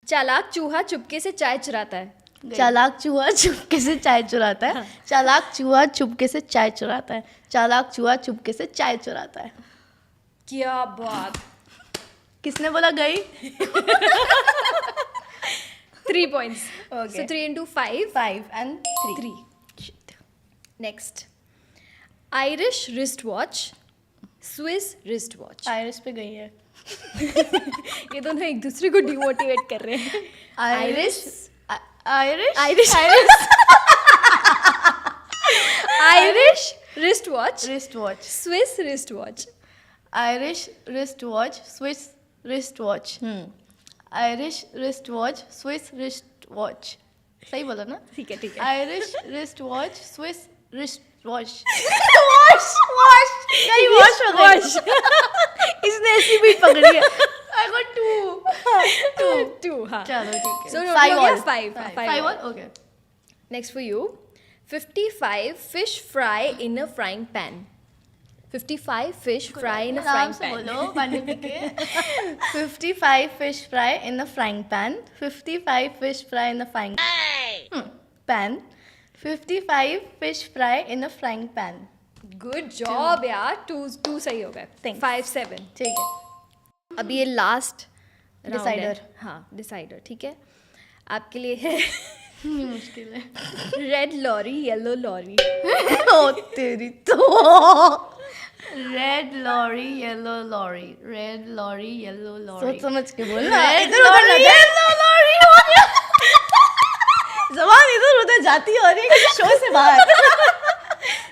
चालाक चूहा चुपके से चाय चुराता है। चालाक चूहा चुपके से चाय चुराता है, चालाक चूहा चुपके से चाय चुराता है, चालाक चूहा चुपके से चाय चुराता है। क्या बात। किसने बोला गई? 3 points। Okay. So 3 into 5। 5 and 3। Next, Irish wrist watch, Swiss wrist watch. Iris पे गई है। ये दोनों एक दूसरे को डिमोटिवेट कर रहे हैं। Iris Irish Irish Irish wrist watch, wrist watch, Swiss wrist watch. Irish wrist watch, Swiss wrist watch, Irish wrist watch, Swiss wrist watch. सही बोला ना? ठीक है ठीक है। Irish wrist watch, Swiss wrist watch. Wash wash गई, wash हो गई। इसने ऐसी बीट पकड़ी है। I got 2 2। हाँ, चलो ठीक है। So, 5 हो गया all। 5। 5 all, okay. Next for you. 55 fish fry in a frying pan. 55 fish fry in a आराम फ्राइंग से पैन। बोलो, पानी पी के। 55 fish fry in a frying pan, 55 fish fry in a frying pan, 55 fish fry in a frying pan। Good job यार। 2 सही हो गए। Thanks। 5 7। ठीक है। अभी ये लास्ट Decider। हाँ, डिसाइडर। ठीक है, आपके लिए है मुश्किल है। Red lorry yellow lorry. ओ तेरी तो। Red lorry yellow lorry, red lorry yellow lorry. सोच समझ के बोलना। Red इधर उधर lorry, लगा। जबान इधर उधर जाती है और ये शो से बाहर।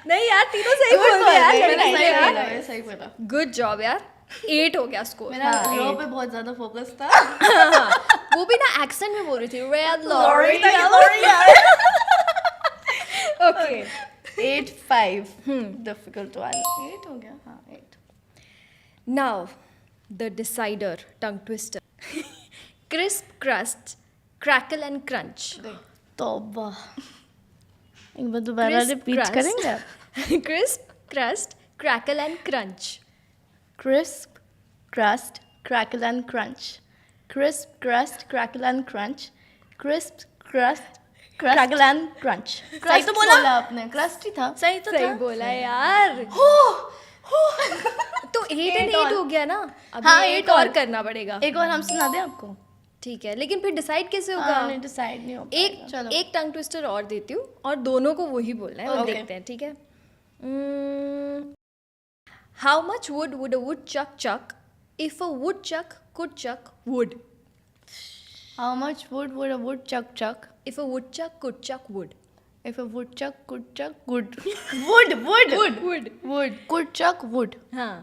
नहीं यार, तीनों सही Good बोल boy, दिया very यार। nice, मैंने very यार। nice। मैंने सही बोला। गुड जॉब यार। 8 हो गया स्कोर। मेरा हाँ, रो eight। पे बहुत ज्यादा फोकस था। वो भी ना एक्सेंट में बोल रही थी, red lorry lorry. Okay, 8-5 difficult one. 8 हो गया। हाँ 8। Now the decider tongue twister. Crisp crust crackle and crunch. तौबा। एक बार दोबारा रिपीट करेंगे आप? Crisp crust crackle and crunch. Crisp crust, crackle and crunch. Crisp crust, crackle and crunch. Crisp crust, crackle and crunch. सही तो बोला आपने, क्रस्ट ही था। सही तो सही था। बोला यार। तो 8 and 8 हो गया ना। अभी हाँ, एक एक और और। करना पड़ेगा। एक और हम सुना दें आपको? ठीक है, लेकिन फिर डिसाइड कैसे होगा? नहीं डिसाइड नहीं हो एक चलो। एक टंग ट्विस्टर और देती हूँ और दोनों को वही बोलना है। और Okay. देखते हैं, ठीक है। How much wood wood a woodchuck chuck if a woodchuck could chuck wood. How much wood would a woodchuck chuck if a woodchuck could chuck wood. if a woodchuck could chuck wood? Wood, wood, wood. wood. Could chuck wood. हाँ।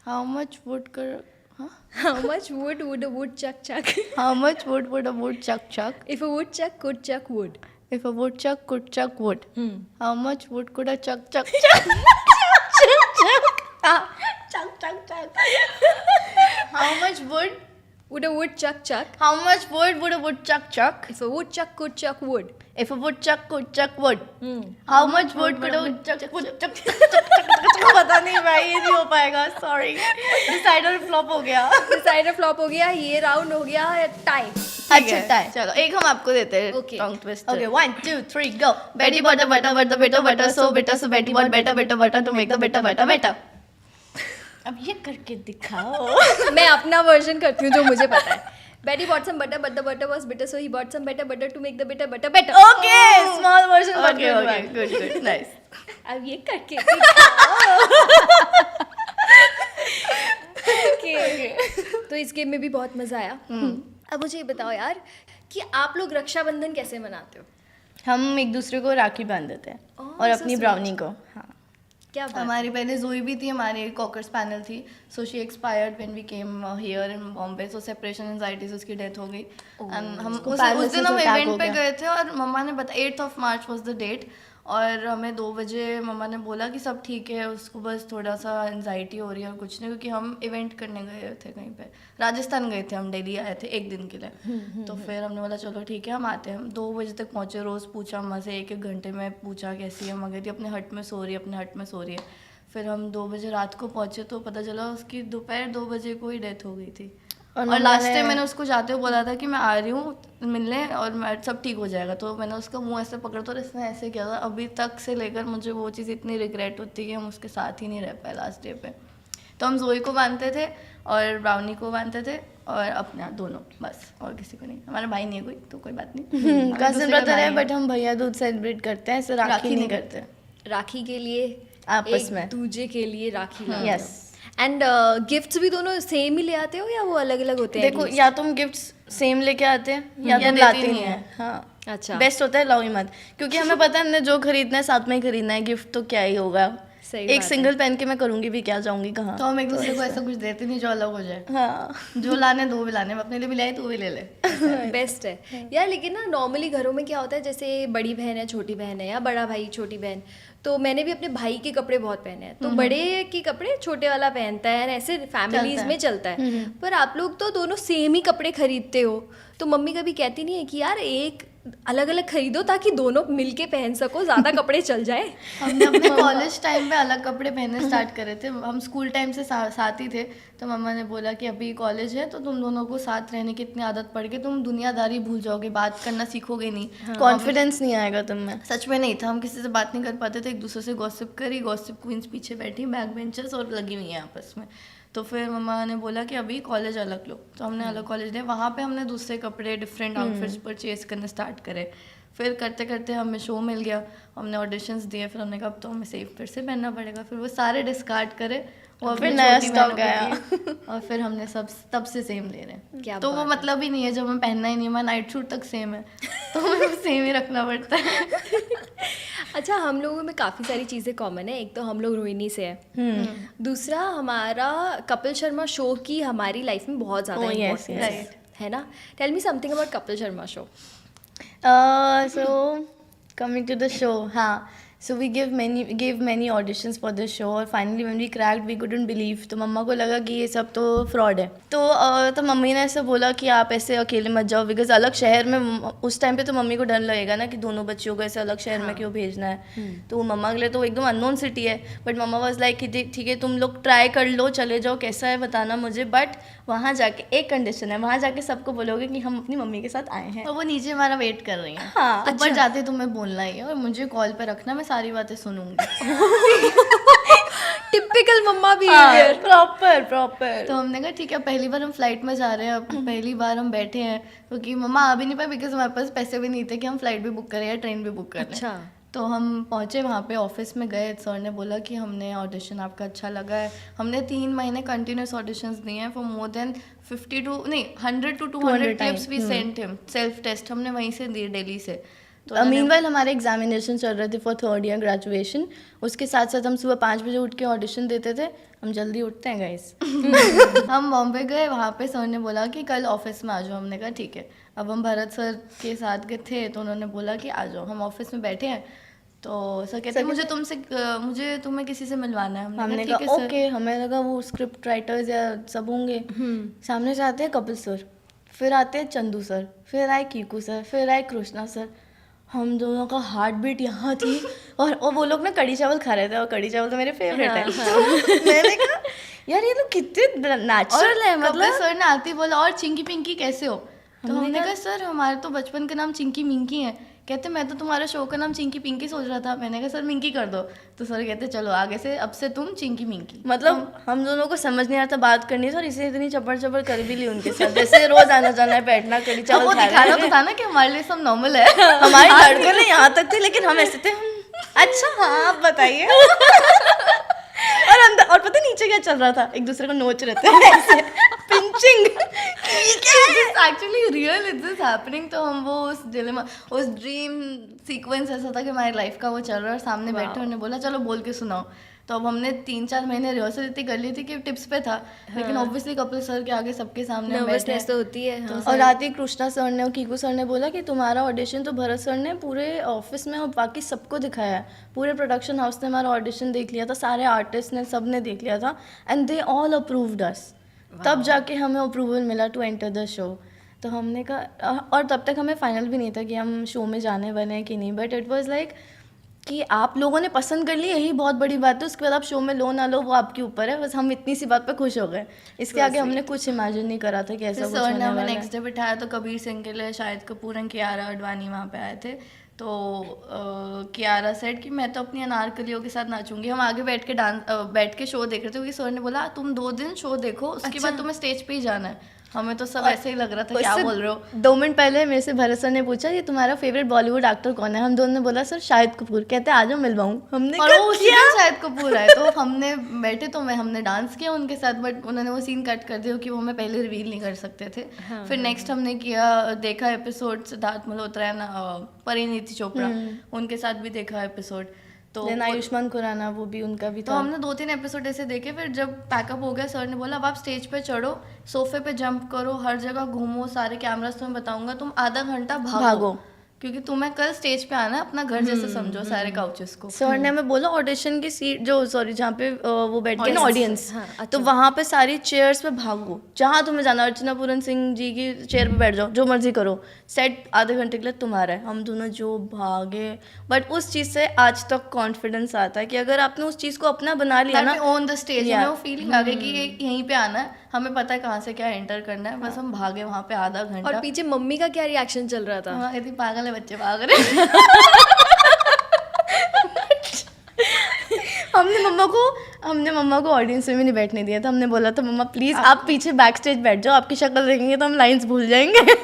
How much wood could? Huh? How much wood wood a woodchuck chuck How much wood would a woodchuck chuck if a woodchuck could chuck wood. if a woodchuck could chuck wood? How much wood could a chuck chuck chuck? How much wood? Wood a woodchuck chuck How much wood would a woodchuck chuck if a woodchuck could chuck wood. if a woodchuck could chuck wood? How much wood could a woodchuck पता नहीं भाई, ये नहीं हो पाएगा, sorry. Decider flop हो गया। Decider flop हो गया। ये राउंड हो गया टाई। अच्छा टाइम। चलो एक हम आपको देते हैं Okay. Tongue twister. ओके 1 2 3 गो। बेटी बटर बटर बटर बेटा बटर सो बेटा सो बेटी बट बेटा बेटा बटर टू मेक द बेटा बेटा बेटा। अब ये करके दिखाओ। मैं अपना वर्जन करती हूँ जो मुझे पता है। Betty bought some butter, but the butter was bitter, so he bought some better butter to make the bitter butter better. Okay, small version but Okay, good okay, one. good, nice. अब ये करके दिखाओ। Okay. तो इस game में भी बहुत मजा आया। अब मुझे ये बताओ यार कि आप लोग रक्षाबंधन कैसे मनाते हो? हम एक दूसरे को राखी बांध देते हैं Oh, और so अपनी sweet. ब्राउनी को। हाँ, क्या बात? हमारी पहले जोई भी थी, हमारी एक कॉकर्स पैनल थी, so she expired when we came here in Bombay, so separation anxiety से उसकी डेथ हो गई। एंड हम उस दिन हम attack इवेंट हो पे गया। गए थे और मम्मा ने बता 8th of March was the date, और हमें 2 बजे मम्मा ने बोला कि सब ठीक है, उसको बस थोड़ा सा एंजाइटी हो रही है और कुछ नहीं, क्योंकि हम इवेंट करने गए थे कहीं पे, राजस्थान गए थे, हम दिल्ली आए थे 1 दिन के लिए। तो फिर हमने बोला चलो ठीक है हम आते हैं। हम 2 बजे तक पहुँचे, रोज़ पूछा अम्मा से, 1-1 घंटे में पूछा कैसी है, अम्मा कहती अपने हट में सो रही है, अपने हट में सो रही है। फिर हम 2 बजे रात को पहुँचे तो पता चला उसकी दोपहर 2 बजे को ही डेथ हो गई थी। और लास्ट टाइम मैंने उसको जाते हुए बोला था कि मैं आ रही हूँ मिलने और मैं सब ठीक हो जाएगा, तो मैंने उसका मुंह ऐसे पकड़ा तो इसने ऐसे किया था। अभी तक से लेकर मुझे वो चीज़ इतनी रिग्रेट होती है कि हम उसके साथ ही नहीं रह पाए लास्ट डे पे। तो हम जोई को बांधते थे और ब्राउनी को बांधते थे और अपना दोनों, बस, और किसी को नहीं। हमारा भाई नहीं है कोई, तो कोई बात नहीं। कजिन ब्रदर है बट हम भैया दूज सेलिब्रेट करते हैं, ऐसे राखी नहीं करते राखी के लिए आपस एक में। दूजे के लिए राखी लाते यस। हो। एंड गिफ्ट्स भी दोनों सेम ही ले आते हो या वो अलग अलग होते हैं? देखो, या तुम गिफ्ट्स सेम लेके आते हैं या तुम देते लाते नहीं नहीं है। है। हाँ, अच्छा, बेस्ट होता है लाओ ही मत, क्योंकि हमें पता है हमने जो खरीदना है साथ में ही खरीदना है, गिफ्ट तो क्या ही होगा। सही एक बात है। सिंगल पहन के मैं करूंगी भी क्या, जाऊंगी कहाँ। तो हम एक दूसरे को ऐसा कुछ देते नहीं जो अलग हो जाए। हाँ, जो लाने दो भी लाने, अपने लिए भी लाए तू भी ले ले। बेस्ट है यार। लेकिन ना नॉर्मली घरों में क्या होता है, जैसे बड़ी बहन है छोटी बहन है या बड़ा भाई छोटी बहन, तो मैंने भी अपने भाई के कपड़े बहुत पहने हैं, तो बड़े के कपड़े छोटे वाला पहनता है, ऐसे फैमिलीज में चलता है। पर आप लोग तो दोनों सेम ही कपड़े खरीदते हो, तो मम्मी कभी कहती नहीं है कि यार एक अलग अलग खरीदो ताकि दोनों मिलके पहन सको, ज्यादा कपड़े चल जाए? हमने अपने कॉलेज टाइम पे अलग कपड़े पहनने स्टार्ट करे थे। हम स्कूल टाइम से साथ ही थे, तो मम्मा ने बोला कि अभी कॉलेज है तो तुम दोनों को साथ रहने की इतनी आदत पड़ गई, तुम दुनियादारी भूल जाओगे, बात करना सीखोगे नहीं। कॉन्फिडेंस नहीं आएगा तुम में। सच में नहीं था, हम किसी से बात नहीं कर पाते थे, एक दूसरे से गॉसिप करी, गॉसिप क्वींस पीछे बैठी बैक बेंचर्स और लगी हुई हैं आपस में। तो फिर मम्मा ने बोला कि अभी कॉलेज अलग लो, तो हमने अलग कॉलेज लिया। वहाँ पे हमने दूसरे कपड़े, डिफरेंट आउटफिट्स परचेज करने स्टार्ट करे। फिर करते करते हमें शो मिल गया, हमने ऑडिशंस दिए, फिर हमने कहा अब तो हमें सेफ फिर से पहनना पड़ेगा। फिर वो सारे डिस्कार्ड करे, वो फिर अपनी नया छोटी स्टॉक बहनों को दिए, और फिर हमने सब तब से सेम ले रहे हैं। क्या तो वो बात मतलब ही नहीं है जब हमें पहनना ही नहीं है, हमारा नाइट सूट तक सेम है, तो हमें सेम ही रखना पड़ता है। अच्छा, हम लोगों में काफ़ी सारी चीज़ें कॉमन है। एक तो हम लोग रोहिणी से है, दूसरा हमारा कपिल शर्मा शो की हमारी लाइफ में बहुत ज़्यादा Oh, yes, इम्पोर्टेंस है ना। Tell me something about Kapil Sharma show. So coming to the show, हाँ, so we gave many auditions for the show और finally when we cracked we couldn't believe। तो मम्मा को लगा कि ये सब तो फ्रॉड है, तो मम्मी ने ऐसे बोला कि आप ऐसे अकेले मत जाओ, बिकॉज अलग शहर में उस टाइम पे तो मम्मी को डर लगेगा ना कि दोनों बच्चियों को ऐसे अलग शहर में क्यों भेजना है। तो मम्मा के लिए तो एकदम अननोन सिटी है, बट मम्मा वाज लाइक कि ठीक है तुम लोग ट्राई कर लो, चले जाओ, कैसा है बताना मुझे, बट वहाँ जाके एक कंडीशन है, वहाँ जाके सबको बोलोगे कि हम अपनी मम्मी के साथ आए हैं। और वो नीचे हमारा वेट कर रही हैं। हाँ, ऊपर जाते तुम्हें बोलना ही है और मुझे कॉल पे रखना, मैं सारी बातें सुनूंगी। टिपिकल मम्मा बिहेवियर। प्रॉपर। तो हमने कहा ठीक है, पहली बार हम फ्लाइट में जा रहे हैं, अब पहली बार हम बैठे हैं, क्योंकि मम्मा आ भी नहीं पाए बिकॉज हमारे पास पैसे भी नहीं थे कि हम फ्लाइट भी बुक करें या ट्रेन भी बुक करें। अच्छा, तो हम पहुँचे वहाँ पे, ऑफिस में गए, सर ने बोला कि हमने ऑडिशन आपका अच्छा लगा है। हमने 3 महीने कंटिन्यूस ऑडिशंस दिए हैं for more than 100 to 200 clips we sent him, self test हमने वहीं से दिए, दिल्ली से। तो मीनवाइल हमारे एग्जामिनेशन चल रहे थे फॉर 3rd ईयर ग्रेजुएशन, उसके साथ साथ हम सुबह 5 बजे उठ के ऑडिशन देते थे। हम जल्दी उठते हैं गाइस। हम बॉम्बे गए, वहाँ पे सर ने बोला कि कल ऑफिस में आ जाओ। हमने कहा ठीक है। अब हम भरत सर के साथ गए थे, तो उन्होंने बोला कि आ जाओ, हम ऑफिस में बैठे हैं। तो सर कहते हैं मुझे तुम्हें किसी से मिलवाना है। हमने कहा ओके, हमें लगा वो स्क्रिप्ट राइटर्स या सब होंगे। सामने से आते हैं कपिल सर, फिर आते हैं चंदू सर, फिर आए कीकू सर, फिर आए कृष्णा सर। हम दोनों का हार्ट बीट यहाँ थी, और वो लोग ना कड़ी चावल खा रहे थे, और कड़ी चावल तो मेरे फेवरेट है। मैंने कहा यार ये लोग कितने नेचुरल है, मतलब सर ने आती बोला और चिंकी पिंकी कैसे हो? तो हमने कहा सर हमारे तो बचपन का नाम चिंकी मिंकी है, कहते मैं तो तुम्हारे शो का नाम चिंकी पिंकी सोच रहा था। मैंने कहा सर मिंकी कर दो, तो सर कहते चलो आगे से अब से तुम चिंकी मिंकी। मतलब हम दोनों को समझ नहीं आता बात करनी थी और इसे इतनी चपड़ चपड़ कर भी ली उनके साथ, जैसे रोज आना जाना है, बैठना, कड़ी अब चावल वो खा रहे दिखाना हैं। तो था ना कि हमारे लिए सब नॉर्मल है। हमारी धड़कन यहाँ तक थी, लेकिन हम ऐसे थे अच्छा हाँ आप बताइए। और अंदर और पता नीचे क्या चल रहा था, एक दूसरे को नोच रहे थे ऐसे pinching. Actually real it's this happening. तो हम वो उस डिलेमा, उस ड्रीम सीक्वेंस ऐसा था कि हमारी लाइफ का वो चल रहा है और सामने बैठे उन्होंने बोला चलो बोल के सुनाओ। तो अब हमने 3-4 महीने रिहर्सल इतनी कर ली थी कि टिप्स पे था, लेकिन ऑब्वियसली कपिल सर के आगे सबके सामने हम बैठे नर्वसनेस हैं। तो होती है। हाँ। और रात ही कृष्णा सर ने और कीकू सर ने बोला कि तुम्हारा ऑडिशन तो भरत सर ने पूरे ऑफिस में और बाकी सबको दिखाया है, पूरे प्रोडक्शन हाउस ने हमारा ऑडिशन देख लिया था, सारे आर्टिस्ट ने, सब ने देख लिया था, एंड दे ऑल अप्रूव्ड अस। तब जाके हमें अप्रूवल मिला टू एंटर द शो। तो हमने कहा, और तब तक हमें फाइनल भी नहीं था कि हम शो में जाने बने कि नहीं, बट इट वाज लाइक कि आप लोगों ने पसंद कर ली, यही बहुत बड़ी बात है। उसके बाद आप शो में लो ना लो वो आपके ऊपर है, बस हम इतनी सी बात पे खुश हो गए। इसके आगे हमने कुछ इमेजिन नहीं करा था कि ऐसा फिर कुछ सर ने होने हमें वाला है। नेक्स्ट डे बिठाया तो कबीर सिंह के लिए शाहिद कपूर एंड कियारा अडवाणी वहाँ पे आए थे। तो कियारा सेड कि मैं तो अपनी अनारकलियों के साथ नाचूंगी। हम आगे बैठ के शो देख रहे थे क्योंकि सर ने बोला तुम 2 दिन शो देखो, उसके बाद तुम्हें स्टेज पे ही जाना है। हमें तो सब ऐसे ही लग रहा था क्या बोल रहे हो। 2 मिनट पहले मेरे से भरत सर ने पूछा ये तुम्हारा फेवरेट बॉलीवुड एक्टर कौन है, हम दोनों ने बोला सर शाहिद कपूर। कहते आ जाओ मिलवाऊं। हमने और कहा वो उसी दिन शाहिद कपूर आए तो हमने बैठे तो हमने डांस किया उनके साथ, बट उन्होंने वो सीन कट कर दिया कि वो हमें पहले रिवील नहीं कर सकते थे। फिर नेक्स्ट हमने किया देखा एपिसोड सिद्धार्थ मल्होत्रा ना परिणीति चोपड़ा, उनके साथ भी देखा एपिसोड। तो देन आयुष्मान खुराना, वो भी उनका भी तो था। हमने 2-3 एपिसोड ऐसे देखे। फिर जब पैकअप हो गया सर ने बोला अब आप स्टेज पे चढ़ो, सोफे पे जंप करो, हर जगह घूमो, सारे कैमरास तुम्हें बताऊंगा, तुम आधा घंटा भागो क्योंकि तुम्हें कल स्टेज पे आना है, अपना घर जैसे समझो सारे काउचेस को। सर ने हमें बोला ऑडिशन की सीट जो जहाँ पे वो बैठ गए ना ऑडियंस, हाँ, तो वहाँ पे सारी चेयर्स पे भागो, जहाँ तुम्हें जाना। अर्चना पूरन सिंह जी की चेयर पे बैठ जाओ, जो मर्जी करो, सेट आधे घंटे के लिए तुम्हारा है। हम दोनों जो भागे, बट उस चीज़ से आज तक कॉन्फिडेंस आता है कि अगर आपने उस चीज़ को अपना बना लिया ना, ऑन द स्टेज हमें वो फीलिंग आ गई कि यहीं पे आना है, हमें पता है कहाँ से क्या एंटर करना है, बस हम भागे वहाँ पे आधा घंटा। और पीछे मम्मी का क्या रिएक्शन चल रहा था? हाँ, कहती पागल है बच्चे भाग रहे हैं। हमने मम्मा को ऑडियंस में भी नहीं बैठने दिया था। हमने बोला था मम्मा प्लीज आप पीछे बैक स्टेज बैठ जाओ, आपकी शक्ल देखेंगे तो हम लाइंस भूल जाएंगे।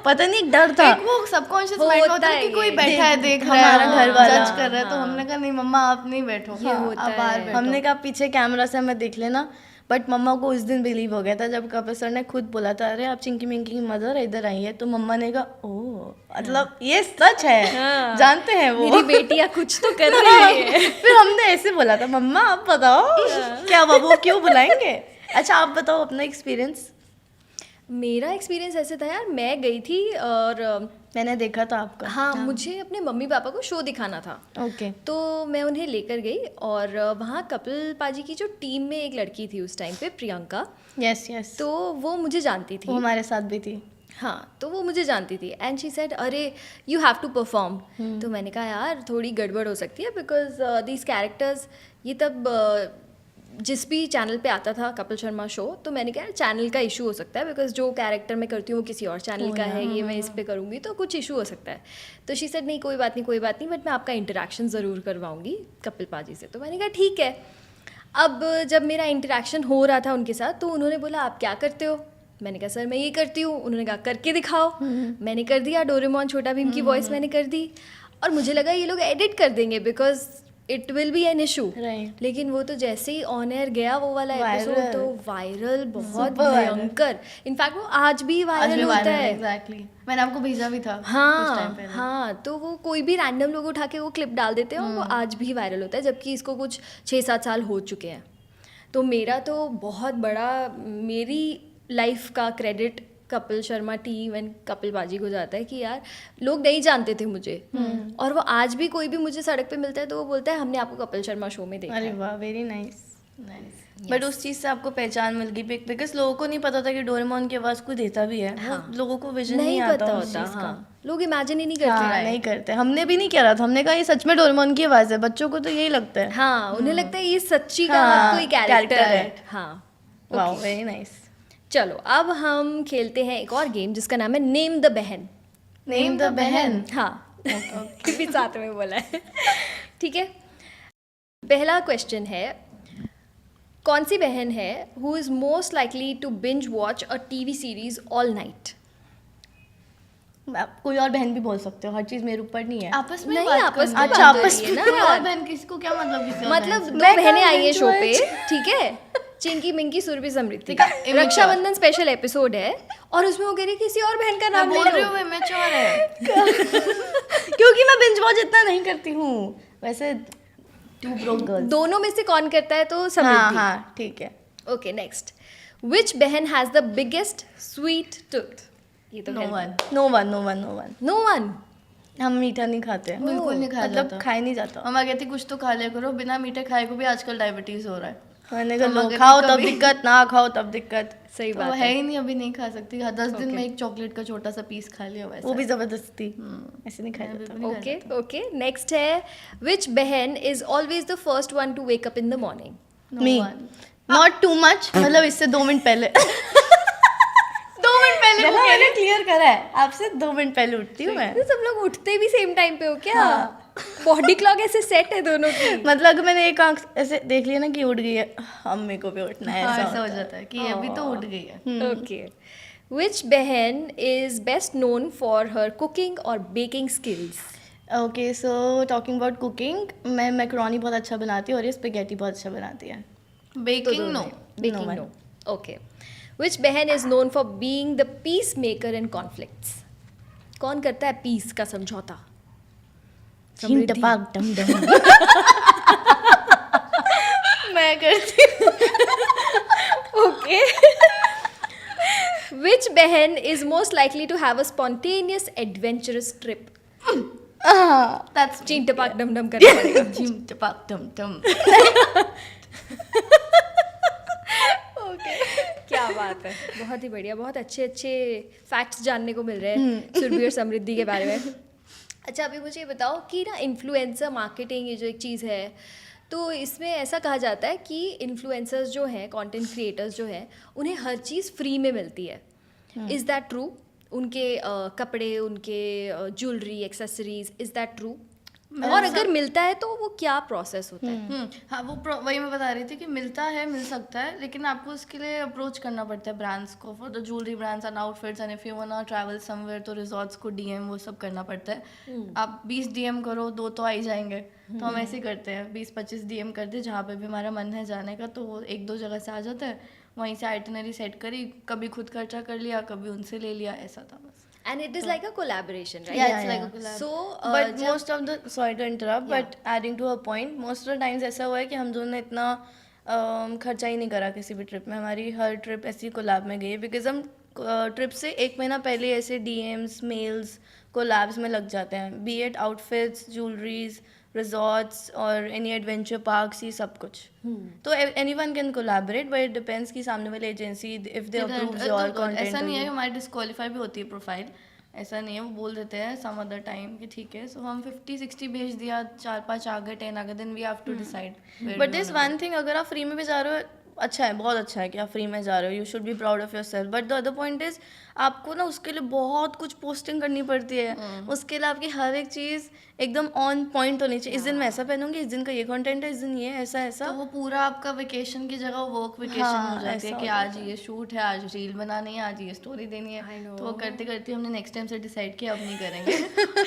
पता नहीं डर था। एक वो सबकॉन्शियस माइंड में होता है कि कोई बैठा है देख रहा है, हमारा घर वाला जज कर रहा है, तो हमने कहा नहीं मम्मा आप नहीं बैठो, ये होता आप बाहर बैठो। हमने कहा पीछे कैमरा से हमें देख लेना। बट मम्मा को उस दिन बिलीव हो गया था जब कपिल सर ने खुद बोला था अरे आप चिंकी मिंकी की मदर इधर आई है, तो मम्मा ने कहा ओ मतलब ये सच है, जानते हैं वो मेरी बेटियां कुछ तो कर रही है। फिर हमने ऐसे बोला था मम्मा आप बताओ क्या बाबू क्यों बुलाएंगे। अच्छा आप बताओ अपना एक्सपीरियंस। मेरा एक्सपीरियंस ऐसे था यार, मैं गई थी और मैंने देखा था आपका। हाँ मुझे अपने मम्मी पापा को शो दिखाना था। ओके। तो मैं उन्हें लेकर गई और वहाँ कपिल पाजी की जो टीम में एक लड़की थी उस टाइम पे, प्रियंका, यस यस, तो वो मुझे जानती वो थी। हमारे साथ भी थी। हाँ तो वो मुझे जानती थी एंड शी सेड अरे यू हैव टू परफॉर्म। तो मैंने कहा यार थोड़ी गड़बड़ हो सकती है बिकॉज दीज कैरेक्टर्स, ये तब जिस भी चैनल पे आता था कपिल शर्मा शो, तो मैंने कहा चैनल का इशू हो सकता है बिकॉज जो कैरेक्टर मैं करती हूँ वो किसी और चैनल का है, ये मैं इस पे करूँगी तो कुछ इशू हो सकता है। तो शी सेड नहीं कोई बात नहीं बट मैं आपका इंटरेक्शन ज़रूर करवाऊँगी कपिल पाजी से। तो मैंने कहा ठीक है। अब जब मेरा इंटरेक्शन हो रहा था उनके साथ तो उन्होंने बोला आप क्या करते हो? मैंने कहा सर मैं ये करती हूँ। उन्होंने कहा करके दिखाओ। मैंने कर दिया, डोरेमोन छोटा भीम की वॉइस मैंने कर दी और मुझे लगा ये लोग एडिट कर देंगे because it will be an issue. Right. लेकिन वो तो जैसे ही ऑन एयर गया वो वाला एपिसोड Viral. तो वायरल, बहुत Super viral. भयंकर। इनफैक्ट वो आज भी वायरल होता है। एग्जैक्टली, मैंने आपको भेजा भी था कुछ हाँ टाइम पहले। हाँ, तो वो कोई भी रैंडम लोग उठा के वो क्लिप डाल देते हैं और वो आज भी वायरल होता है, जबकि इसको कुछ 6-7 साल हो चुके हैं। तो मेरा तो बहुत बड़ा, मेरी लाइफ का credit Kapil Sharma team and Kapil बाजी को जाता है कि यार लोग नहीं जानते थे मुझे और वो आज भी कोई भी मुझे सड़क पे मिलता है तो वो बोलता है हमने आपको कपिल शर्मा शो में देखा अरे है। वाह वेरी नाइस। बट उस चीज़ से आपको पहचान मिल गई बिकॉज लोगों को नहीं पता था कि डोरेमोन की आवाज़ कोई देता भी है। वो लोगों को विजन नहीं नहीं पता आता उस होता। चीज़ का। हाँ, लोग इमेजिन ही नहीं करते। हाँ, नहीं करते। हमने भी नहीं करा था। हमने कहा ये सच में डोरेमोन की आवाज़ है। बच्चों को तो यही लगता है। हाँ, उन्हें लगता है ये सच्ची का हाँ, कोई कैरेक्टर character है। है। हाँ वाह वेरी नाइस। चलो अब हम खेलते हैं एक और गेम जिसका नाम है नेम द बहन। नेम द बहन। हाँ भी साथ में बोला है। ठीक है, पहला क्वेश्चन है, कौन सी बहन है who is most likely to binge watch a TV series all night? आप कोई और बहन भी बोल सकते हो, हर चीज मेरे ऊपर नहीं है। आपस में नहीं, बात आपस में करनी है। बात अच्छा, हो आपस रही है ना कोई और यार। बहन किसको क्या मतलब किसी और मतलब बहन दो मैं बहनें कहाँ आई हैं binge शो पे, watch? ठीक है, चिंकी मिंकी सुरभि समृद्धि ठीक का है, immature। रक्षाबंधन स्पेशल एपिसोड है और उसमें वो कह रही है किसी और बहन का मैं नाम ले बोल रही लो। हूँ इमेच्योर है। क्योंकि मैं बिंज वॉच इतना नहीं करती हूँ वैसे। Two broke girls. दोनों में से कौन करता है? तो हाँ समृद्धि। हाँ ठीक है। ओके, नेक्स्ट, विच बहन has the biggest sweet tooth? ये तो no one, no one no one no one. No one. हम मीठा नहीं खाते हैं। बिल्कुल नहीं खाया मतलब जाता। खाए नहीं जाता। मम्मा कहती कुछ तो खा लिया करो, बिना मीठे खाए को भी आजकल डायबिटीज हो रहा है। मैंने कहा मम्मा लो, कहती खाओ तब कभी- दिक्कत, ना खाओ तब दिक्कत। सही तो बात है ही नहीं, अभी नहीं खा सकती। 10 दिन में एक चॉकलेट का छोटा सा पीस खा लिया वैसा। वो भी जबरदस्ती, ऐसे नहीं खाया जाता। ओके ओके, नेक्स्ट है, विच बहन is always the first one to wake up in the morning? Me, not too much, मतलब इससे 2 मिनट पहले। 2 मिनट पहले वो मैंने क्लियर करा है आपसे, 2 मिनट पहले उठती हूँ मैं। सब लोग उठते भी सेम टाइम पे हो क्या? बॉडी क्लॉक ऐसे सेट है दोनों की? मतलब अगर मैंने एक आंख ऐसे देख लिया ना कि उठ गई है, हम मेरे को भी उठना है, हाँ, ऐसा ऐसा हो होता है। जाता है कि अभी तो उठ गई है। ओके, विच बहन is best known for her cooking और baking skills? Okay, so talking about cooking, मैं मैकरोनी बहुत अच्छा बनाती हूँ और ये स्पेगेटी बहुत अच्छा बनाती है। Baking no. Baking one. No. Okay, which बहन is known for being the peacemaker in conflicts? कौन करता है पीस का समझौता? झिम टपाक डम डम। मैं करती हूँ। Okay. Which बहन is most likely to have a spontaneous adventurous trip? That's चीन टपाक डम डम करना पड़ेगा। जिम टपाक टम टम। क्या बात है, बहुत ही बढ़िया, बहुत अच्छे अच्छे फैक्ट्स जानने को मिल रहे हैं सुरभि और समृद्धि के बारे में। अच्छा, अभी मुझे ये बताओ कि ना इन्फ्लुएंसर मार्केटिंग ये जो एक चीज़ है, तो इसमें ऐसा कहा जाता है कि इन्फ्लुएंसर्स जो हैं, कंटेंट क्रिएटर्स जो हैं, उन्हें हर चीज़ फ्री में मिलती है। Is that true? उनके कपड़े, उनके jewellery, accessories, is that true? और अगर मिलता है तो वो क्या प्रोसेस होता है? हाँ, वही मैं बता रही थी कि मिलता है, मिल सकता है, लेकिन आपको उसके लिए अप्रोच करना पड़ता है ब्रांड्स को, for the jewellery brands and outfits, and if you want to travel somewhere तो रिजॉर्ट्स को डीएम वो सब करना पड़ता है। आप 20 डीएम करो, 2 तो आ ही जाएंगे। तो हम ऐसे ही करते हैं, 20-25 डीएम करते, जहाँ पे भी हमारा मन है जाने का, तो वो 1-2 जगह से आ जाता है। वहीं से आइटनरी सेट करी, कभी खुद खर्चा कर लिया, कभी उनसे ले लिया, ऐसा था बस। And it is like a collaboration, right? Yeah, it's like yeah. a collab. So, but जब- most of the, sorry to interrupt, but adding to a point, most of the times ऐसा हुआ है कि हम दोनों ने इतना खर्चा ही नहीं करा किसी भी ट्रिप में। हमारी हर ट्रिप ऐसी कोलैब में गई है, बिकॉज हम ट्रिप से 1 महीना पहले ऐसे डीएम्स, मेल्स, कोलैब्स में लग जाते हैं, be it outfits, jewelleries, resorts और एनी एडवेंचर पार्क्स, ये सब कुछ। तो anyone can collaborate, but it depends कि सामने वाली agency if they approves your content. ऐसा नहीं है कि हमारी डिस्क्वालीफाई भी होती है प्रोफाइल, ऐसा नहीं है। वो बोल देते हैं सम अदर टाइम कि ठीक है, सो हम 50-60 भेज दिया, 4-5 आ गए, 10 आ गए, then we have to decide. But this one thing, अगर आप फ्री में भी जा रहे हो, अच्छा है, बहुत अच्छा है कि आप फ्री में जा रहे हो, you should be proud of your self. But the other point is, आपको ना उसके लिए बहुत कुछ पोस्टिंग करनी पड़ती है। उसके लिए आपकी हर एक चीज़ एकदम ऑन पॉइंट होनी चाहिए। इस दिन मैं ऐसा पहनूंगी, इस दिन का ये कंटेंट है, इस दिन ये ऐसा ऐसा। तो वो पूरा आपका वेकेशन की जगह वर्क वेकेशन हाँ, हो जाती है ऐसा कि हो आज ये शूट है, आज रील बनानी है, आज ये स्टोरी देनी है। तो वो करते करते हमने नेक्स्ट टाइम से डिसाइड किया अब नहीं करेंगे।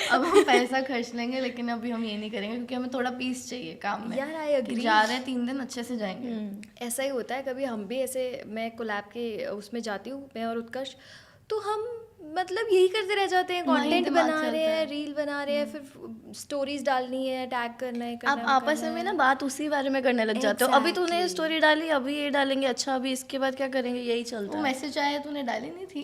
अब हम पैसा खर्च लेंगे, लेकिन अभी हम ये नहीं करेंगे क्योंकि हमें थोड़ा पीस चाहिए काम में। यार, I कि agree. जा रहे हैं 3 दिन अच्छे से जाएंगे। ऐसा ही होता है, कभी हम भी ऐसे, मैं कोलैब के उसमें जाती हूँ, मैं और उत्कर्ष, तो हम मतलब यही करते रह जाते हैं, वहीं कंटेंट दिमाग बना चलता रहे हैं, है। रील बना रहे हैं, फिर स्टोरीज डालनी है, टैग करना है, आप आपस में ना बात उसी बारे में करने लग जाते हो। अभी तूने स्टोरी डाली, अभी ये डालेंगे, अच्छा अभी इसके बाद क्या करेंगे, यही चलता वो है। मैसेज आया तूने डाली नहीं थी।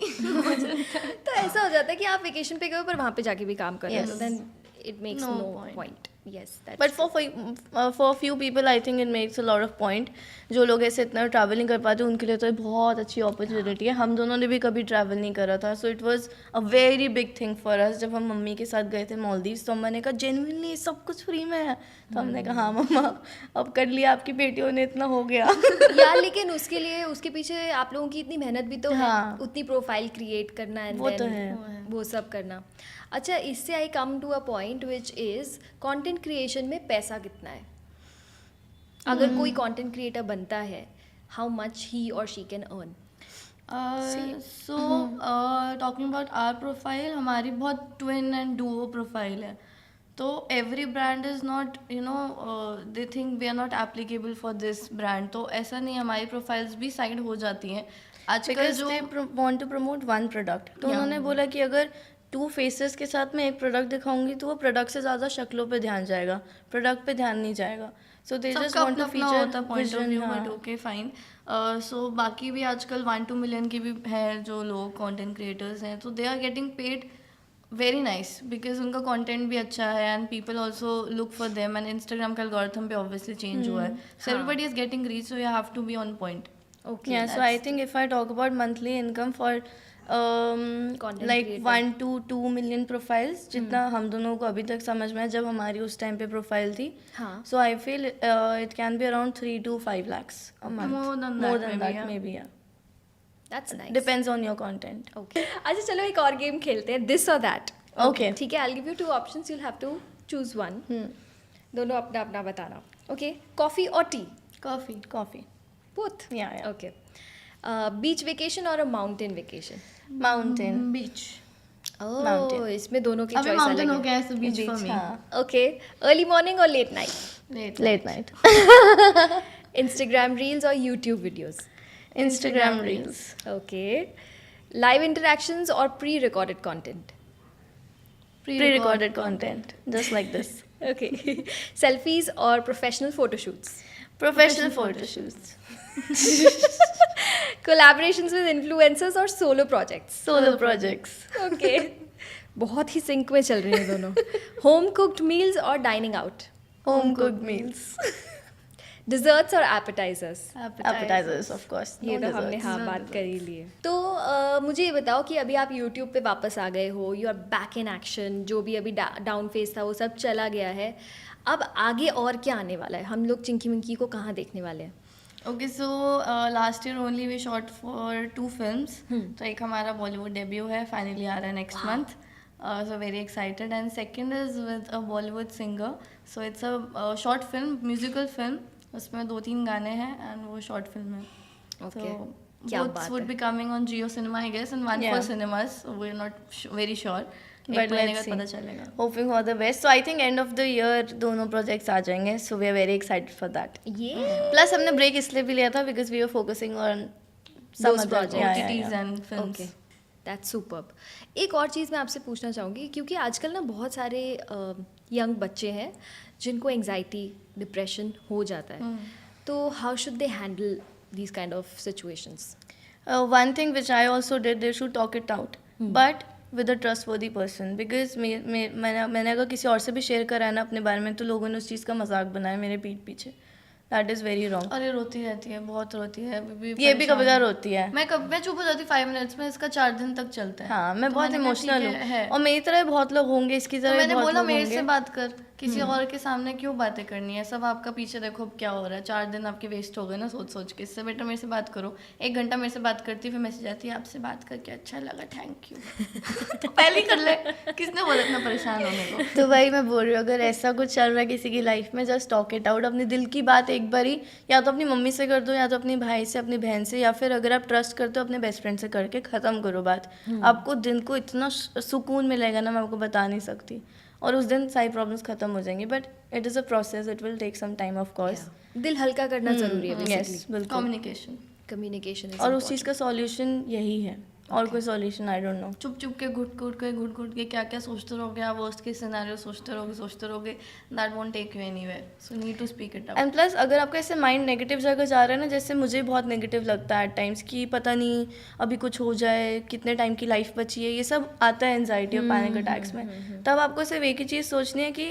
तो ऐसा हो जाता है कि आप वेकेशन पे गए हो पर वहाँ पे जाके भी काम कर रहे हो, तो then it makes No no point. Point. Yes, but for few people I think it makes a lot of point. जो लोग ऐसे इतना ट्रैवल नहीं कर पाते, उनके लिए तो ये बहुत अच्छी अपॉर्चुनिटी है। हम दोनों ने भी कभी ट्रैवल नहीं करा था, so it was a very big thing for us. जब हम मम्मी के साथ गए थे मालदीव्स, तो अम्मा ने कहा जेन्युइनली सब कुछ फ्री में है। तो हमने कहा हाँ मम्मा, अब कर लिया, आपकी बेटियों ने इतना हो गया। यार, लेकिन उसके लिए, उसके पीछे आप लोगों की इतनी मेहनत भी तो है, हाँ। उतनी प्रोफाइल क्रिएट करना है, वो तो है। वो सब करना। अच्छा, इससे I come to a point which is content creation में पैसा कितना है? अगर कोई कंटेंट क्रिएटर बनता है, हाउ मच ही और she can earn? So talking about our profile, हमारी बहुत ट्विन एंड डुओ प्रोफाइल है, तो every brand is not they think we are not applicable for this brand, तो ऐसा नहीं, हमारी प्रोफाइल्स भी साइड हो जाती हैं आजकल बिकॉज जो they want to promote one product, तो उन्होंने बोला कि अगर 2 फेसेस के साथ मैं एक प्रोडक्ट दिखाऊंगी तो वो प्रोडक्ट से ज़्यादा शक्लों पे ध्यान जाएगा, प्रोडक्ट पे ध्यान नहीं जाएगा. सो दे जस्ट सबका वांट टू अपना अपना होता feature point of view, but vision. Okay fine. So बाकी भी आजकल 1-2 मिलियन की भी है जो लोग कंटेंट क्रिएटर्स हैं, तो they are getting paid very nice because उनका कंटेंट भी अच्छा है and people also look for them, and Instagram का एल्गोरिथम पे ऑब्वियसली चेंज हुआ है, so everybody is getting reach, so you have to be on point. Okay, Yeah, so I think if I talk about monthly income for Content like creator. 1 to 2 million profiles, जितना हम दोनों को अभी तक समझ में है जब हमारी उस टाइम पे प्रोफाइल थी, हाँ. so I feel it can be around 3 to 5 lakhs a month. More than that, maybe, yeah. That's nice. Depends on your content. Okay, अच्छा चलो एक और गेम खेलते हैं, दिस और दैट. Okay. ठीक है, I will give you 2 options, you will have to choose one. दोनों अपना अपना बताना. ओके, कॉफी और tea? Coffee. Both? Yeah. Okay. Beach vacation और a mountain vacation? Mountain. Beach. Oh, इसमें दोनों की अभी चॉइस माउंटेन हो अलग गया है. है, so बीच फॉर मी. हाँ. ओके, अर्ली मॉर्निंग और late night? Late night. Instagram reels और YouTube videos? Instagram reels. Okay, live interactions और pre recorded content? Pre-recorded content. Just like this. Okay, selfies और professional photoshoots? Professional photo shoots. Collaborations with influencers और solo projects? Solo projects. Okay, बहुत ही sync में चल रही हैं दोनों. होम कुक्ड मील्स और dining out? Home cooked meals. Desserts और एपेटाइजर्स? Appetizers, of course. ये No तो हमने desserts. हाँ बात कर ही ली है. तो मुझे ये बताओ कि अभी आप यूट्यूब पे वापस आ गए हो, you are back in action, जो भी अभी डाउन फेज था वो सब चला गया है, अब आगे और क्या आने वाला है? हम लोग चिंकी मिंकी को कहाँ देखने वाले हैं? Okay, so last year only we shot for 2 films. तो एक हमारा बॉलीवुड डेब्यू है, फाइनली आ रहा है next month, so very excited. And second is with a Bollywood singer, so it's a short film, musical film. उसमें 2-3 गाने हैं and वो short film है. Okay. So क्या both बात would है. be coming on Jio Cinema, I guess, and one Yeah. for cinemas. So we're not very sure. But एक महीने let's बाद पता see. चलेगा. Hoping for the best. So I think end of the year दोनों projects आ जाएंगे. So we are very excited for that. ये Plus हमने break इसलिए भी लिया था because we were focusing on some Those other projects. Yeah, yeah, OTTs yeah. and films. Okay, that's superb. एक और चीज़ मैं आपसे पूछना चाहूँगी, क्योंकि आजकल ना बहुत सारे यंग बच्चे हैं जिनको एंग्जाइटी, डिप्रेशन हो जाता है, तो how should they handle these kind of situations? One thing which I also did, they should talk it out, but with a trustworthy person. Because मैंने अगर किसी और से भी शेयर करा है ना अपने बारे में, तो लोगों ने उस चीज़ का मजाक बनाया मेरे पीठ पीछे. That is very wrong. अरे रोती रहती है, बहुत रोती है. ये भी कभी कभार होती है. मैं चुप हो जाती 5 मिनट्स में, इसका 4 दिन तक चलता है. हाँ, मैं तो बहुत मैंने कहा, इमोशनल ठीक हूँ है. और मेरी तरह बहुत लोग होंगे, इसकी तो तरह मैंने बहुत बोला लोग मेरे होंगे. से बात कर, किसी और के सामने क्यों बातें करनी है, सब आपका पीछे देखो अब क्या हो रहा है. 4 दिन आपके वेस्ट हो गए ना सोच सोच के, इससे बेटर मेरे से बात करो. 1 घंटा मेरे से बात करती, फिर मैसेज आती है आपसे बात करके अच्छा लगा, थैंक यू. पहले ही कर ले, किसने बोला इतना परेशान होने को. तो भाई मैं बोल रही हूँ, अगर ऐसा कुछ चल रहा है किसी की लाइफ में, जस्ट टॉक इट आउट. अपने दिल की बात एक बारी या तो अपनी मम्मी से कर दो, या तो अपने भाई से, अपनी बहन से, या फिर अगर आप ट्रस्ट करते हो अपने बेस्ट फ्रेंड से करके ख़त्म करो बात. आपको दिन को इतना सुकून मिलेगा ना, मैं आपको बता नहीं सकती. और उस दिन सारी प्रॉब्लम्स खत्म हो जाएंगी. But it is a process, it will take some time of course. दिल हल्का करना ज़रूरी है यस बेसिकली. बिल्कुल. कम्युनिकेशन. कम्युनिकेशन और उस चीज़ का सॉल्यूशन यही है, और कोई सॉल्यूशन आई डोंट नो. चुप चुप के घुट घुट के क्या क्या सोचते रहोगे आप, वर्स्ट के सिनेरियो सोचते रहोगे, that won't take you anywhere. So need to speak it out. And plus अगर आपका ऐसे माइंड नेगेटिव जगह जा रहा है ना, जैसे मुझे बहुत नेगेटिव लगता है एट टाइम्स कि पता नहीं अभी कुछ हो जाए, कितने टाइम की लाइफ बची है, ये सब आता है एंजाइटी और पैनिक अटैक्स में. तब आपको सिर्फ एक ही चीज़ सोचनी है कि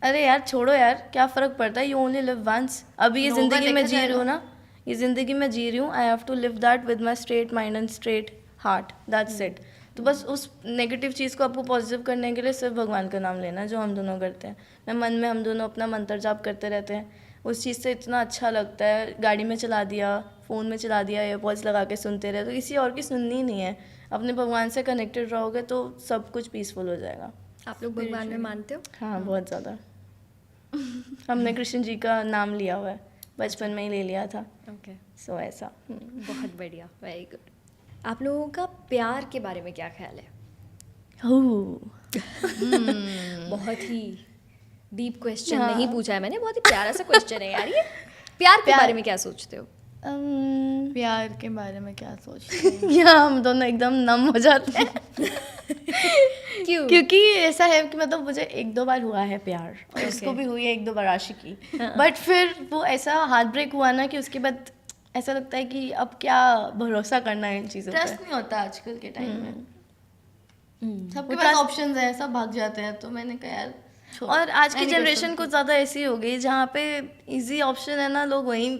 अरे यार छोड़ो यार, क्या फ़र्क पड़ता है, यू ओनली लिव वंस. अभी ये ज़िंदगी में जी रही हूँ ना, ये ज़िंदगी में जी रही हूँ, I have to live that with my straight mind and straight heart. That's it. तो बस उस नेगेटिव चीज़ को आपको पॉजिटिव करने के लिए सिर्फ भगवान का नाम लेना, जो हम दोनों करते हैं. मैं मन में हम दोनों अपना मंत्र जाप करते रहते हैं. उस चीज़ से इतना अच्छा लगता है. गाड़ी में चला दिया, फ़ोन में चला दिया, एयरपॉड्स लगा के सुनते रहे, तो किसी और की सुननी ही नहीं है. अपने भगवान से कनेक्टेड रहोगे तो सब कुछ पीसफुल हो जाएगा। आप लोग भगवान में मानते हो? हाँ, बहुत ज़्यादा। हमने कृष्ण जी का नाम लिया हुआ है, बचपन में ही ले लिया था, ओके, सो ऐसा। बहुत बढ़िया, वेरी गुड। आप लोगों का प्यार के बारे में क्या ख्याल है? बहुत ही डीप क्वेश्चन नहीं पूछा है मैंने, बहुत ही प्यारा सा क्वेश्चन है यार ये। प्यार के बारे में क्या सोचते हो? प्यार के बारे में क्या सोचते हैं? यहाँ हम दोनों एकदम नम हो जाते हैं। क्यों? क्योंकि ऐसा है कि मतलब मुझे 1-2 बार हुआ है प्यार, और उसको भी हुई है 1-2 बार आशिकी, बट फिर वो ऐसा हार्ट ब्रेक हुआ ना कि उसके बाद ऐसा लगता है कि अब क्या भरोसा करना है इन चीज़ों पे। ट्रस्ट नहीं होता आजकल के टाइम में। सबके पास ऑप्शंस है, सब भाग जाते हैं, तो मैंने कहा यार छोड़। और आज की मैं नहीं कर जनरेशन सकती। कुछ ज़्यादा ऐसी हो गई जहाँ पे इजी ऑप्शन है ना, लोग वहीं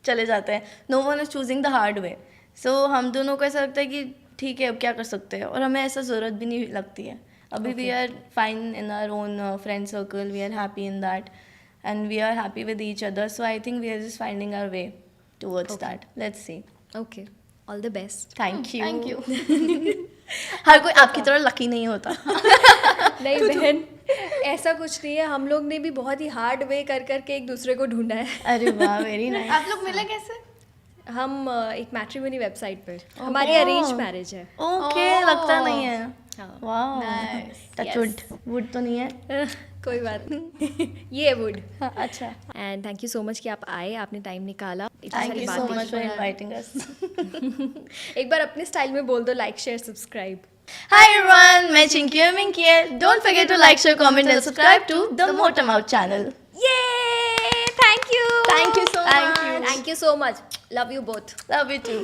चले जाते हैं। No one is choosing the hard way. So हम दोनों को ऐसा लगता है कि ठीक है, अब क्या कर सकते हैं, और हमें ऐसा ज़रूरत भी नहीं लगती है अभी। We are fine in our own friend circle, we are happy in that, and we are happy with each other. So I think we are just finding our way towards that. Let's see. Okay, all the best. Thank you. Thank you. हर कोई आपकी तरह lucky नहीं होता। नहीं बहन, ऐसा कुछ नहीं है, हम लोग ने भी बहुत ही हार्ड वे कर करके एक दूसरे को ढूंढा है। अरे वाह, वेरी नाइस। आप लोग मिले कैसे? हम एक मैट्रिमोनी वेबसाइट पर, हमारी अरेंज मैरिज है। ओके, लगता नहीं है। हाँ, वाह, Nice. टचवुड। वुड तो नहीं है। कोई बात नहीं। ये वुड। हाँ, अच्छा। And thank you so much कि आप आए, आपने टाइम निकाला, इतनी थैंक सारी यू सो बातें मच की। For inviting us. एक बार अपने स्टाइल में बोल दो, like share subscribe. Hi everyone, मैं चिंकी और मिंकी है। Don't forget to like, share, comment and subscribe to the Motor Mouth channel. ये thank you, Thank you so Thank much. you. Thank you so much. Love you both. Love you too.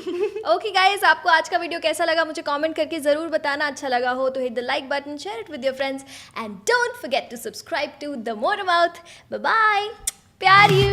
Okay guys, आपको आज का video कैसा लगा मुझे comment करके ज़रूर बताना। अच्छा लगा हो तो hit the like button, share it with your friends and don't forget to subscribe to the motor mouth. Bye bye, प्यार यू।